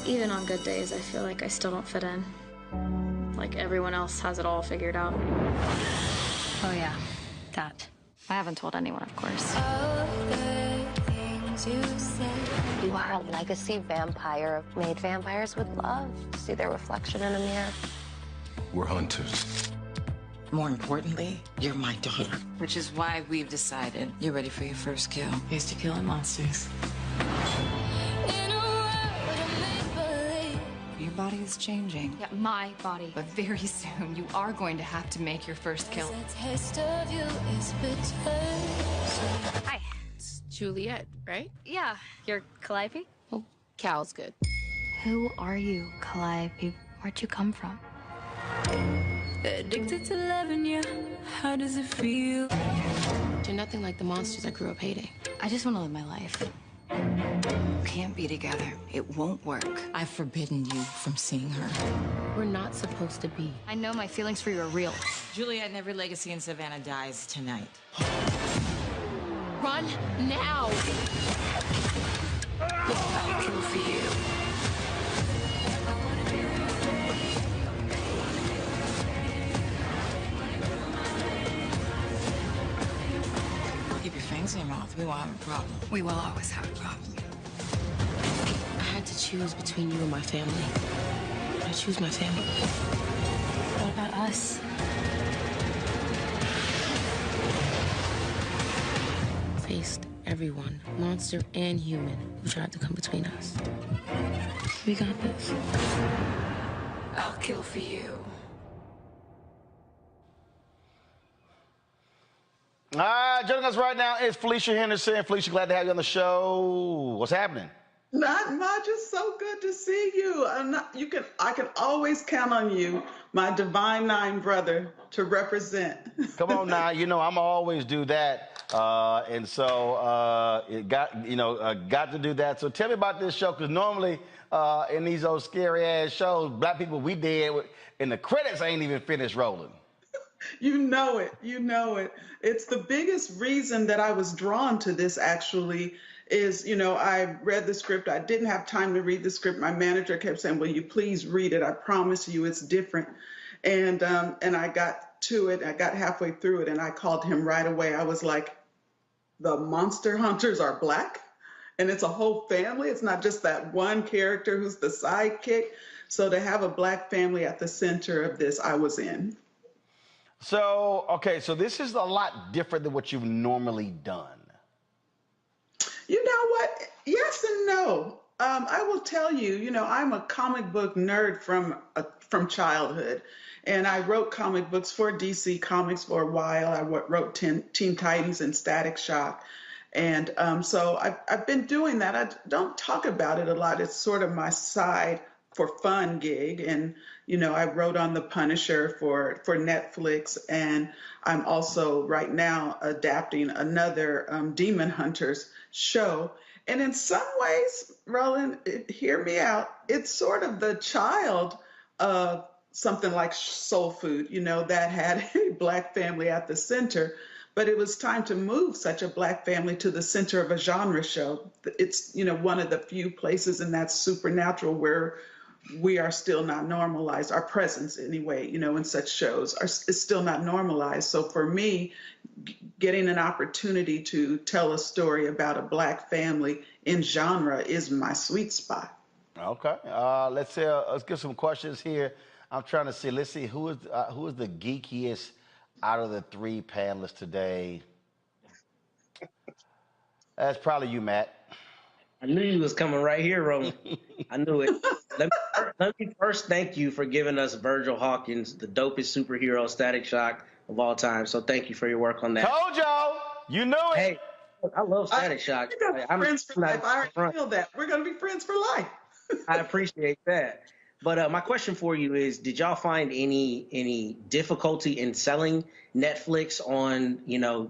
Even on good days, I feel like I still don't fit in. Like everyone else has it all figured out. Oh yeah, that. I haven't told anyone, of course. You are a legacy vampire. Made vampires would love to see their reflection in a mirror. We're hunters. More importantly, you're my daughter. Which is why we've decided you're ready for your first kill. Here's to killing monsters. Your body is changing. Yeah, my body. But very soon, you are going to have to make your first kill. Hi. It's Juliet, right? Yeah, you're Calliope? Oh, Cal's good. Who are you, Calliope? Where'd you come from? Addicted to loving you. How does it feel? You're nothing like the monsters I grew up hating. I just want to live my life. Can't be together. It won't work. I've forbidden you from seeing her. We're not supposed to be. I know my feelings for you are real. Juliet and every legacy in Savannah dies tonight. Run now! I'll kill for you. We won't have a problem. We will always have a problem. I had to choose between you and my family. I choose my family. What about us? Faced everyone, monster and human, who tried to come between us. We got this. I'll kill for you. All right, joining us right now is Felicia Henderson. Felicia, glad to have you on the show. What's happening? Not much. It's so good to see you. I can always count on you, my Divine Nine brother, to represent. Come on now, I'm always do that, and so it got to do that. So tell me about this show, because normally in these old scary ass shows, black people we dead, and the credits ain't even finished rolling. You know it. It's the biggest reason that I was drawn to this, actually, is, I read the script. I didn't have time to read the script. My manager kept saying, will you please read it? I promise you it's different. And I got to it. I got halfway through it, and I called him right away. I was like, the monster hunters are black? And it's a whole family. It's not just that one character who's the sidekick. So to have a black family at the center of this, I was in. So, okay, so this is a lot different than what you've normally done. You know what? Yes and no. I will tell you, I'm a comic book nerd from childhood. And I wrote comic books for DC Comics for a while. I wrote Teen Titans and Static Shock. And so I've been doing that. I don't talk about it a lot. It's sort of my side for fun gig. And, I wrote on The Punisher for Netflix. And I'm also right now adapting another Demon Hunters show. And in some ways, Roland, hear me out, it's sort of the child of something like Soul Food, that had a black family at the center. But it was time to move such a black family to the center of a genre show. It's, one of the few places in that supernatural where we are still not normalized. Our presence, anyway, in such shows is still not normalized. So for me, getting an opportunity to tell a story about a black family in genre is my sweet spot. Okay, let's get some questions here. I'm trying to see. Let's see who is the geekiest out of the three panelists today. That's probably you, Matt. I knew you was coming right here, Roland. I knew it. Let me first thank you for giving us Virgil Hawkins, the dopest superhero Static Shock of all time. So thank you for your work on that. Told y'all. You know it. Hey, I love Static Shock. I'm friends for life. I already feel that. We're going to be friends for life. I appreciate that. But my question for you is, did y'all find any difficulty in selling Netflix on,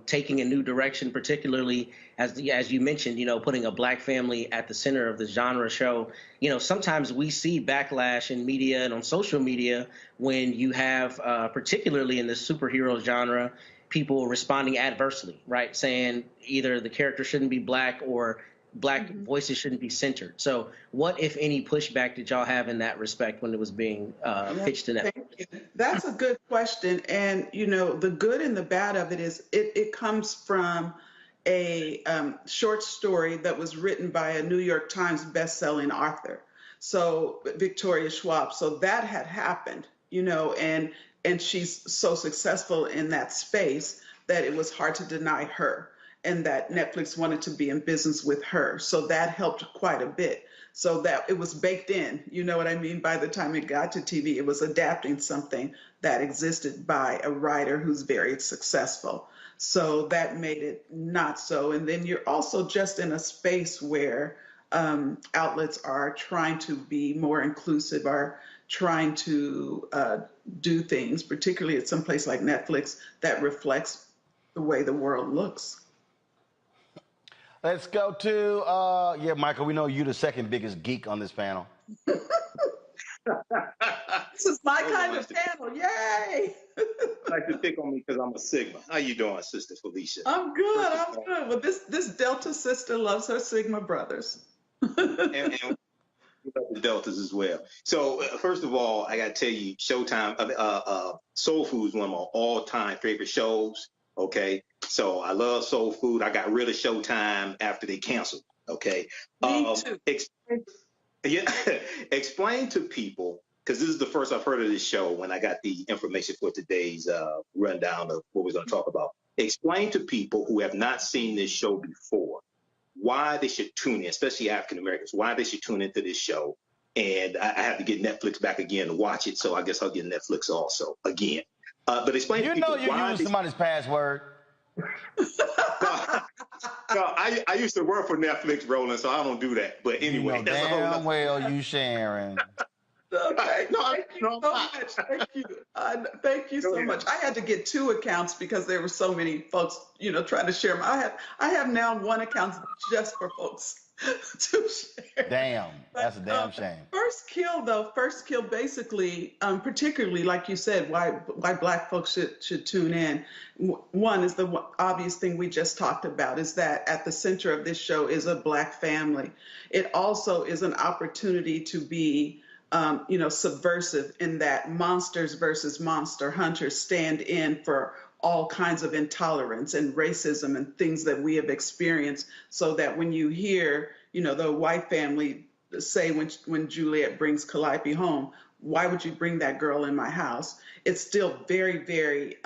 taking a new direction, particularly as you mentioned, putting a black family at the center of the genre show? Sometimes we see backlash in media and on social media when you have, particularly in the superhero genre, people responding adversely, right? Saying either the character shouldn't be black or black voices shouldn't be centered. So what, if any, pushback did y'all have in that respect when it was being pitched to Netflix? That's a good question. And, the good and the bad of it is it comes from a short story that was written by a New York Times bestselling author. So Victoria Schwab. So that had happened, and she's so successful in that space that it was hard to deny her, and that Netflix wanted to be in business with her. So that helped quite a bit. So that it was baked in, you know what I mean? By the time it got to TV, it was adapting something that existed by a writer who's very successful. So that made it not so. And then you're also just in a space where outlets are trying to be more inclusive, are trying to do things, particularly at some place like Netflix, that reflects the way the world looks. Let's go to, Michael, we know you're the second biggest geek on this panel. This is my kind of panel, yay! Like to pick on me because I'm a Sigma. How you doing, Sister Felicia? I'm good. Well, this Delta sister loves her Sigma brothers. and we love the Deltas as well. So first of all, I got to tell you, Showtime, Soul Food is one of my all-time favorite shows. Okay, so I love soul food. I got rid of Showtime after they canceled. Okay, Me too. Yeah, explain to people, because this is the first I've heard of this show when I got the information for today's rundown of what we're going to talk about. Explain to people who have not seen this show before why they should tune in, especially African Americans, why they should tune into this show. And I have to get Netflix back again to watch it, so I guess I'll get Netflix also again. But explain to people You use somebody's password. No, I used to work for Netflix, Roland, so I don't do that. But anyway, that's a whole damn nother. well you sharing. Okay. Thank you so much. Thank you. Thank you so much. I had to get 2 accounts because there were so many folks, trying to share. I have now 1 account just for folks to share. Damn, that's a damn shame. First Kill basically, particularly like you said, why Black folks should tune in. One is the obvious thing we just talked about, is that at the center of this show is a Black family. It also is an opportunity to be subversive, in that monsters versus monster hunters stand in for all kinds of intolerance and racism and things that we have experienced, so that when you hear, the white family say when Juliet brings Calliope home, why would you bring that girl in my house? It's still very, very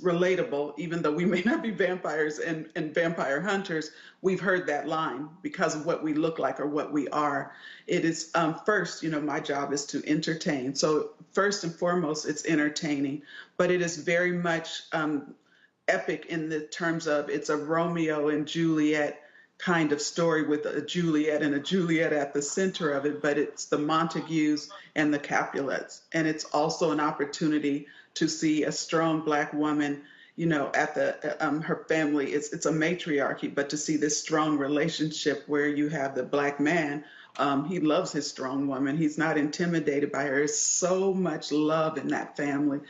relatable, even though we may not be vampires and vampire hunters. We've heard that line because of what we look like or what we are. It is first, my job is to entertain. So first and foremost, it's entertaining, but it is very much epic in the terms of it's a Romeo and Juliet kind of story with a Juliet and a Juliet at the center of it, but it's the Montagues and the Capulets. And it's also an opportunity to see a strong Black woman, at the her family. It's a matriarchy, but to see this strong relationship where you have the Black man, he loves his strong woman. He's not intimidated by her. There's so much love in that family,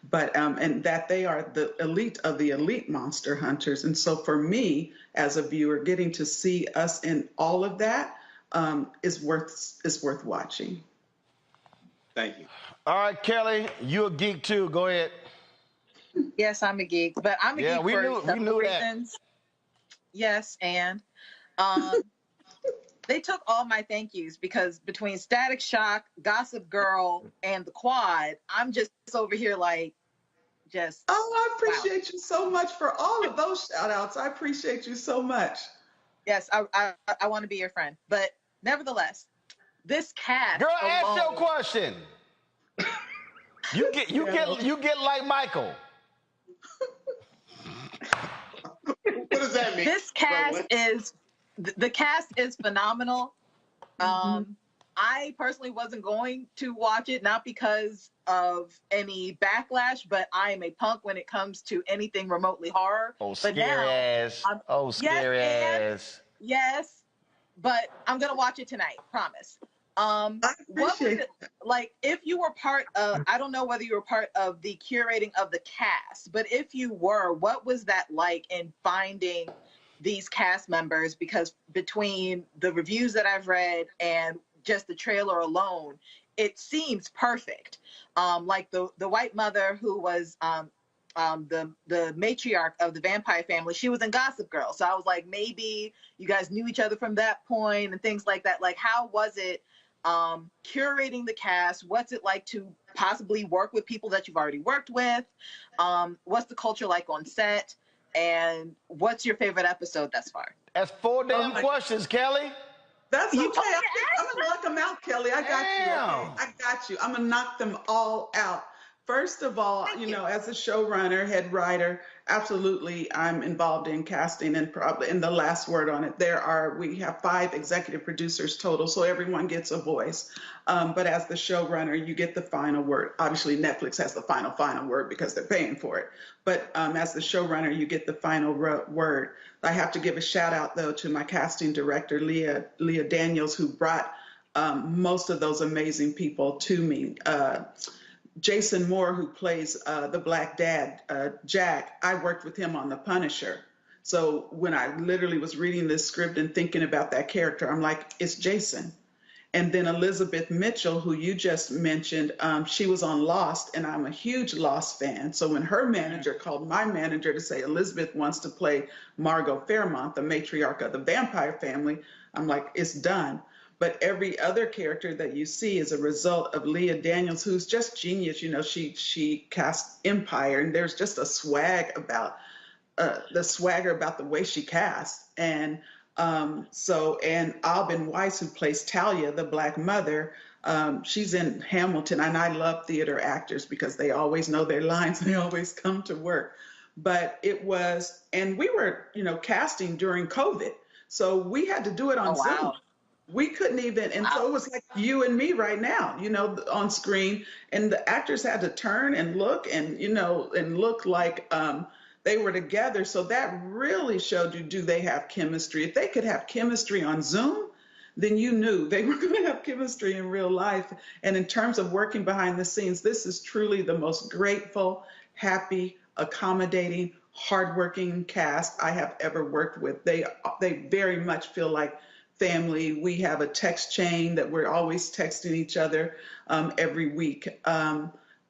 but and that they are the elite of the elite monster hunters. And so for me, as a viewer, getting to see us in all of that is worth watching. Thank you. All right, Kelly, you a geek too. Go ahead. Yes, I'm a geek, but I'm a geek for several reasons. That. Yes, and they took all my thank yous, because between Static Shock, Gossip Girl, and The Quad, I'm just over here like, just. Oh, I appreciate you so much for all of those shout outs. I appreciate you so much. Yes, I want to be your friend. But nevertheless, this cast. Girl, alone, ask your question. You get like Michael. What does that mean? This cast the cast is phenomenal. I personally wasn't going to watch it, not because of any backlash, but I am a punk when it comes to anything remotely horror. Oh, but scary now, ass. Oh, scary ass. Yes, but I'm gonna watch it tonight, promise. If you were part of, I don't know whether you were part of the curating of the cast, but if you were, what was that like in finding these cast members? Because between the reviews that I've read and just the trailer alone, it seems perfect. Like the white mother who was the matriarch of the vampire family, she was in Gossip Girl. So I was like, maybe you guys knew each other from that point and things like that. Like, how was it curating the cast? What's it like to possibly work with people that you've already worked with? What's the culture like on set? And what's your favorite episode thus far? That's 4 damn questions, Kelly. That's okay. I'm gonna knock them out, Kelly. I got you. Okay? I got you. I'm gonna knock them all out. First of all, as a showrunner, head writer, absolutely, I'm involved in casting, and probably in the last word on it. We have 5 executive producers total, so everyone gets a voice. But as the showrunner, you get the final word. Obviously, Netflix has the final word because they're paying for it. But as the showrunner, you get the final word. I have to give a shout out, though, to my casting director, Leah Daniels, who brought most of those amazing people to me. Jason Moore, who plays the Black dad, Jack, I worked with him on The Punisher. So when I literally was reading this script and thinking about that character, I'm like, it's Jason. And then Elizabeth Mitchell, who you just mentioned, she was on Lost, and I'm a huge Lost fan. So when her manager called my manager to say Elizabeth wants to play Margot Fairmont, the matriarch of the vampire family, I'm like, it's done. But every other character that you see is a result of Leah Daniels, who's just genius. You know, she cast Empire, and there's just a swagger about the way she casts. And and Alban Weiss, who plays Talia, the Black mother, she's in Hamilton, and I love theater actors because they always know their lines, they always come to work. But it was, and we were, casting during COVID, so we had to do it on Zoom. Wow. We couldn't even, and so it was like you and me right now, on screen, and the actors had to turn and look and, and look like they were together. So that really showed you, do they have chemistry? If they could have chemistry on Zoom, then you knew they were going to have chemistry in real life. And in terms of working behind the scenes, this is truly the most grateful, happy, accommodating, hardworking cast I have ever worked with. They very much feel like family. We have a text chain that we're always texting each other every week.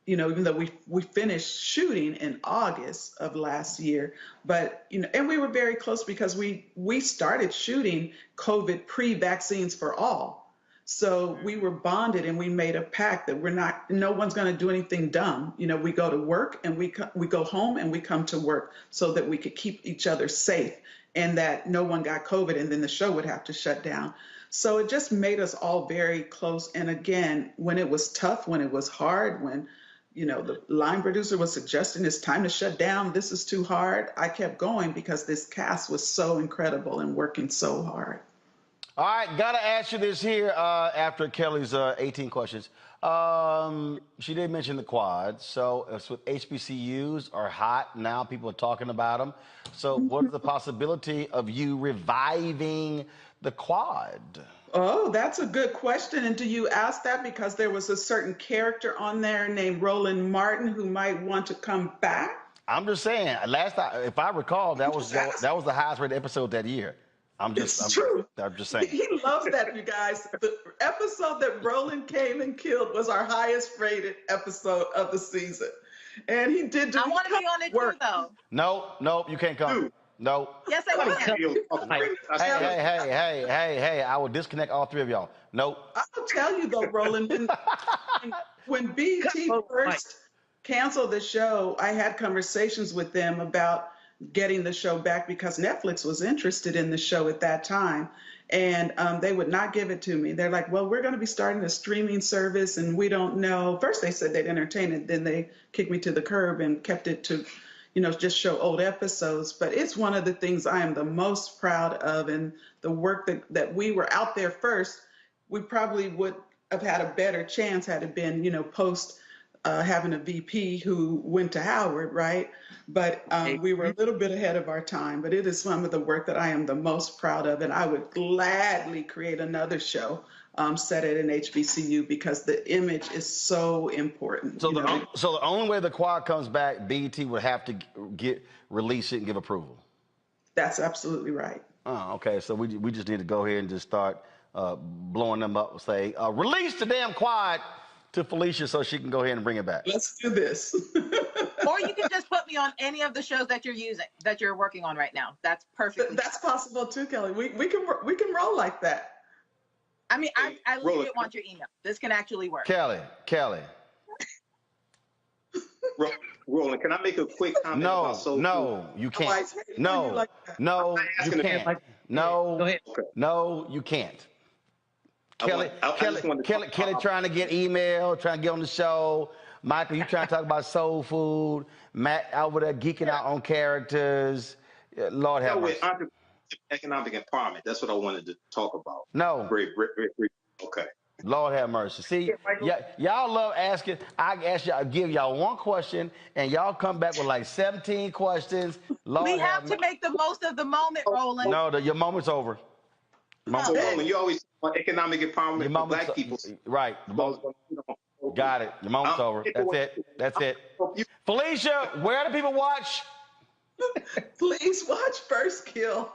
Even though we finished shooting in August of last year, but and we were very close because we started shooting COVID pre-vaccines for all. So we were bonded, and we made a pact that no one's going to do anything dumb. We go to work, and we go home, and we come to work so that we could keep each other safe, and that no one got COVID, and then the show would have to shut down. So it just made us all very close. And again, when it was tough, when it was hard, when the line producer was suggesting it's time to shut down, this is too hard, I kept going because this cast was so incredible and working so hard. All right, gotta ask you this here after Kelly's 18 questions. She did mention the quads. So it's with HBCUs are hot now. People are talking about them. So what is the possibility of you reviving the quad? Oh, that's a good question. And do you ask that because there was a certain character on there named Roland Martin who might want to come back? I'm just saying. Last time, if I recall, that was the highest rated episode that year. I'm just saying. He loves that, you guys. The episode that Roland came and killed was our highest rated episode of the season. And he did I want to be on it too, though. No, you can't come. Dude. No. Yes, I can. Hey, I will disconnect all three of y'all. Nope. I'll tell you though, Roland, when BET first canceled the show, I had conversations with them about getting the show back because Netflix was interested in the show at that time. And they would not give it to me. They're like, well, we're going to be starting a streaming service and we don't know. First they said they'd entertain it. Then they kicked me to the curb and kept it to, just show old episodes. But it's one of the things I am the most proud of. And the work that we were out there first, we probably would have had a better chance had it been, post having a VP who went to Howard, right? But we were a little bit ahead of our time. But it is some of the work that I am the most proud of. And I would gladly create another show set at an HBCU because the image is so important. So the only way the quad comes back, BET would have to release it and give approval. That's absolutely right. Oh, okay. So we just need to go ahead and just start blowing them up and say, release the damn quad to Felicia so she can go ahead and bring it back. Let's do this. Or you can just put me on any of the shows that you're working on right now. That's perfect. That's possible too, Kelly. We can roll like that. I mean, I legit want your email. This can actually work. Kelly. Roland, can I make a quick comment about soul food? No, you can't. No, you can't. No, you can't. Kelly trying to get email, trying to get on the show. Michael, you trying to talk about soul food. Matt over there geeking out on characters. Lord have mercy. Economic empowerment. That's what I wanted to talk about. No. Okay. Lord have mercy. See, y'all love asking. I give y'all one question, and y'all come back with like 17 questions. Lord we have to make the most of the moment, Roland. No, your moment's over. So, Roland, you always want economic empowerment for black people. Right. Got it. Your moment's over. That's it. Felicia, where do people watch? Please watch First Kill.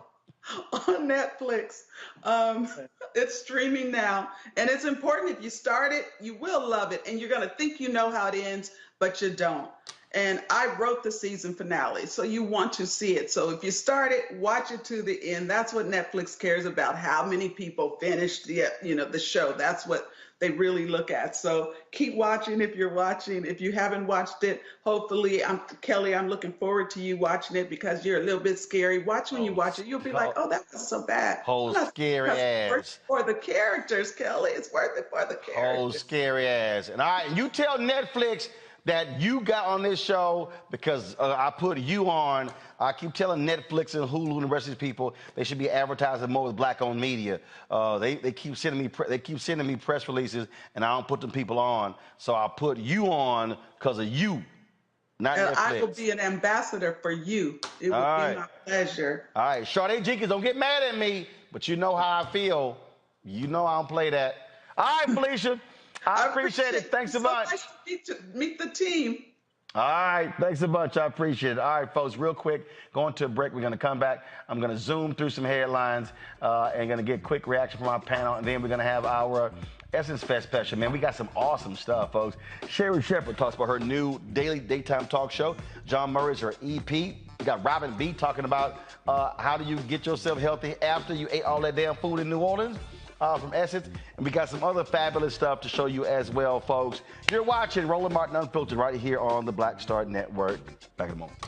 on Netflix. It's streaming now, and it's important. If you start it, you will love it, and you're going to think you know how it ends, but you don't. And I wrote the season finale, so you want to see it. So if you start it, watch it to the end. That's what Netflix cares about, how many people finished the show. That's what they really look at. So keep watching if you're watching. If you haven't watched it, hopefully, Kelly, I'm looking forward to you watching it because you're a little bit scary. Watch when you watch it. You'll be like, oh, that was so bad. Whole scary ass. For the characters, Kelly. It's worth it for the characters. Whole scary ass. And all right, you tell Netflix that you got on this show because I put you on. I keep telling Netflix and Hulu and the rest of these people they should be advertising more with black-owned media. They keep sending me press releases and I don't put them people on. So I put you on because of you, not and Netflix. I will be an ambassador for you. It will be my pleasure. All right, Sade Jenkins, don't get mad at me, but you know how I feel. You know I don't play that. All right, Felicia. I appreciate it. Thanks so much. Nice to meet the team. All right. Thanks a bunch. I appreciate it. All right, folks, real quick, going to a break. We're going to come back. I'm going to zoom through some headlines and going to get quick reaction from our panel. And then we're going to have our Essence Fest special. Man, we got some awesome stuff, folks. Sherry Shepherd talks about her new daily daytime talk show. John Murray's her EP. We got Robin B talking about how do you get yourself healthy after you ate all that damn food in New Orleans. From Essence, and we got some other fabulous stuff to show you as well, folks. You're watching Roland Martin Unfiltered right here on the Black Star Network. Back in a moment.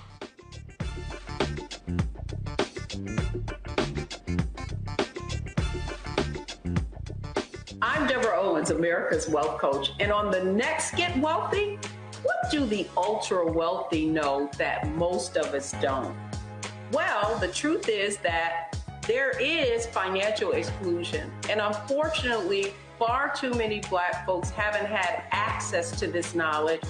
I'm Deborah Owens, America's Wealth Coach, and on the next Get Wealthy, what do the ultra wealthy know that most of us don't? Well, the truth is that there is financial exclusion, and unfortunately, far too many Black folks haven't had access to this knowledge,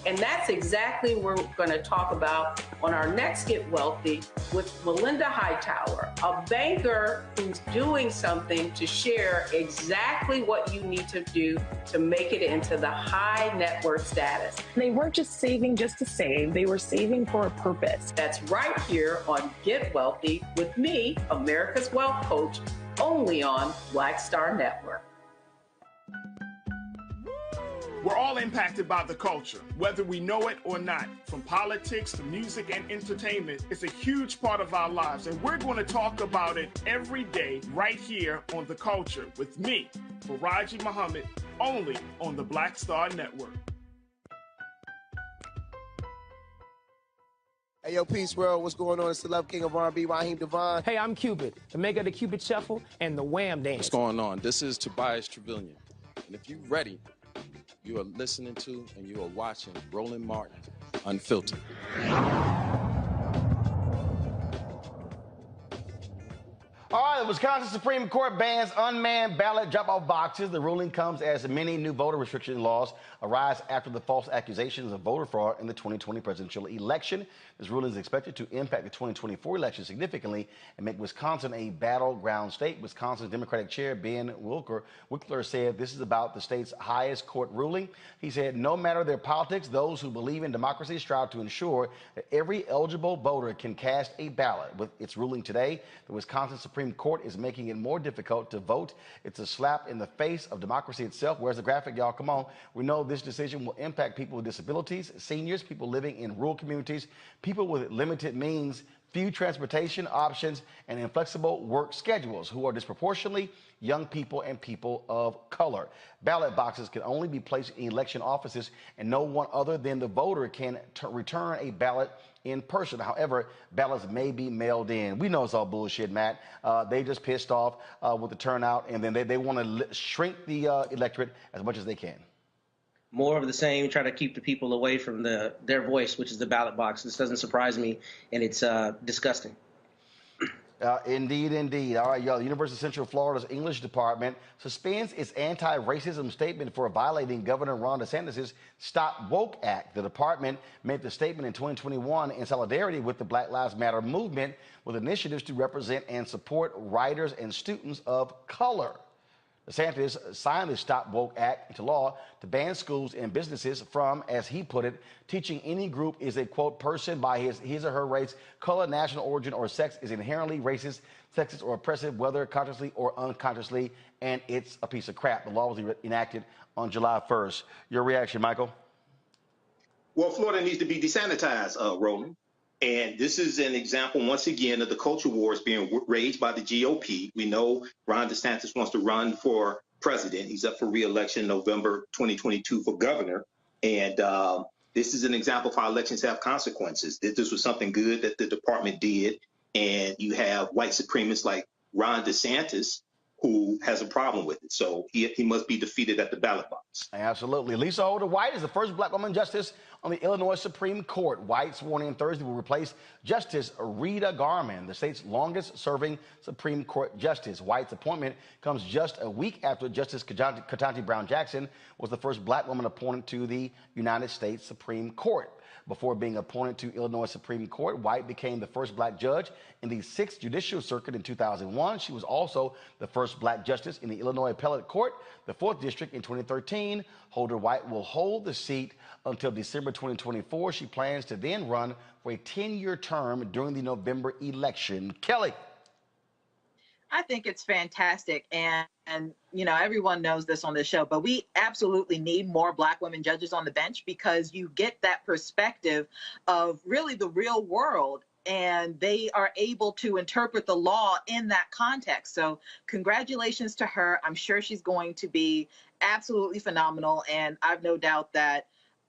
and that's exactly what we're going to talk about on our next Get Wealthy with Melinda Hightower, a banker who's doing something to share exactly what you need to do to make it into the high net worth status. They weren't just saving just to save, they were saving for a purpose. That's right here on Get Wealthy with me, America's Wealth Coach, only on Black Star Network. We're all impacted by the culture, whether we know it or not. From politics to music and entertainment, it's a huge part of our lives, and we're going to talk about it every day right here on The Culture with me, Faraji Muhammad, only on the Black Star Network. Hey, yo, Peace World, what's going on? It's the Love King of R&B, Raheem Devon. Hey, I'm Cupid, the maker of the Cupid Shuffle and the Wham Dance. What's going on? This is Tobias Trevelyan, and if you're ready, you are listening to and you are watching Roland Martin Unfiltered. All right, the Wisconsin Supreme Court bans unmanned ballot drop-off boxes. The ruling comes as many new voter restriction laws arise after the false accusations of voter fraud in the 2020 presidential election. This ruling is expected to impact the 2024 election significantly and make Wisconsin a battleground state. Wisconsin's Democratic Chair Ben Wickler said this is about the state's highest court ruling. He said, no matter their politics, those who believe in democracy strive to ensure that every eligible voter can cast a ballot. With its ruling today, the Wisconsin Supreme Court is making it more difficult to vote. It's a slap in the face of democracy itself. Where's the graphic, y'all? Come on. We know this decision will impact people with disabilities, seniors, people living in rural communities, people with limited means, few transportation options, and inflexible work schedules who are disproportionately young people and people of color. Ballot boxes can only be placed in election offices, and no one other than the voter can return a ballot in person. However, ballots may be mailed in. We know it's all bullshit, Matt. They just pissed off with the turnout, and then they want to shrink the electorate as much as they can. More of the same, try to keep the people away from their voice, which is the ballot box. This doesn't surprise me, and it's disgusting. Indeed, indeed. All right, y'all. The University of Central Florida's English department suspends its anti-racism statement for violating Governor Ron DeSantis' Stop Woke Act. The department made the statement in 2021 in solidarity with the Black Lives Matter movement, with initiatives to represent and support writers and students of color. DeSantis signed the Stop Woke Act into law to ban schools and businesses from, as he put it, teaching any group is a, quote, person by his or her race, color, national origin, or sex is inherently racist, sexist, or oppressive, whether consciously or unconsciously, and it's a piece of crap. The law was enacted on July 1st. Your reaction, Michael? Well, Florida needs to be desanitized, Roland. And this is an example, once again, of the culture wars being waged by the GOP. We know Ron DeSantis wants to run for president. He's up for re-election November 2022 for governor. And this is an example of how elections have consequences. This was something good that the department did. And you have white supremacists like Ron DeSantis, who has a problem with it. So he must be defeated at the ballot box. Absolutely. Lisa Holder White is the first black woman justice on the Illinois Supreme Court. White, sworn in Thursday, will replace Justice Rita Garman, the state's longest-serving Supreme Court justice. White's appointment comes just a week after Justice Ketanji Brown Jackson was the first black woman appointed to the United States Supreme Court. Before being appointed to Illinois Supreme Court, White became the first black judge in the 6th Judicial Circuit in 2001. She was also the first black justice in the Illinois Appellate Court, the 4th District, in 2013. Holder White will hold the seat until December 2024. She plans to then run for a 10-year term during the November election. Kelly. I think it's fantastic. And you know, everyone knows this on this show, but we absolutely need more black women judges on the bench because you get that perspective of really the real world, and they are able to interpret the law in that context. So congratulations to her. I'm sure she's going to be absolutely phenomenal. And I've no doubt that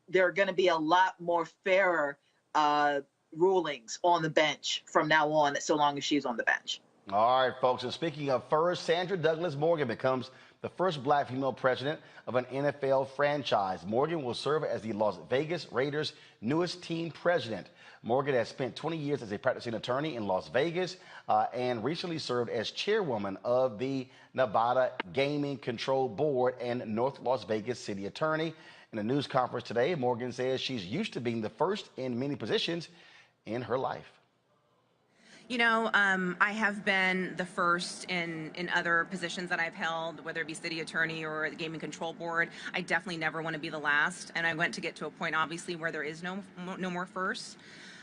there are going to be a lot more fairer rulings on the bench from now on, so long as she's on the bench. All right, folks, and speaking of first, Sandra Douglas Morgan becomes the first black female president of an NFL franchise. Morgan will serve as the Las Vegas Raiders' newest team president. Morgan has spent 20 years as a practicing attorney in Las Vegas and recently served as chairwoman of the Nevada Gaming Control Board and North Las Vegas city attorney. In a news conference today, Morgan says she's used to being the first in many positions in her life. You know, I have been the first in other positions that I've held, whether it be city attorney or the gaming control board. I definitely never want to be the last, and I want to get to a point, obviously, where there is no more firsts.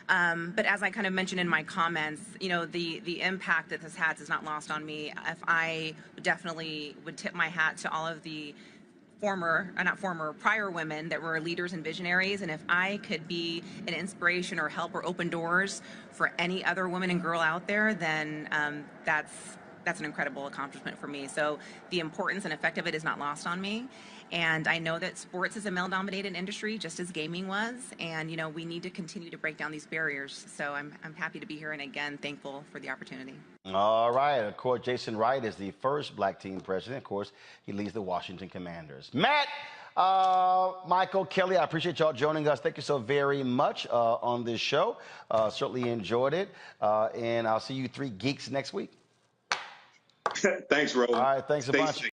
But as I kind of mentioned in my comments, you know, the impact that this has is not lost on me. If I definitely would tip my hat to all of the prior women that were leaders and visionaries, and if I could be an inspiration or help or open doors for any other woman and girl out there, then that's an incredible accomplishment for me. So the importance and effect of it is not lost on me. And I know that sports is a male-dominated industry, just as gaming was. And, you know, we need to continue to break down these barriers. So I'm happy to be here, and again, thankful for the opportunity. All right. Of course, Jason Wright is the first black team president. Of course, he leads the Washington Commanders. Matt, Michael, Kelly, I appreciate y'all joining us. Thank you so very much on this show. Certainly enjoyed it. And I'll see you three geeks next week. Thanks, Roland. All right. Thanks a bunch. Safe.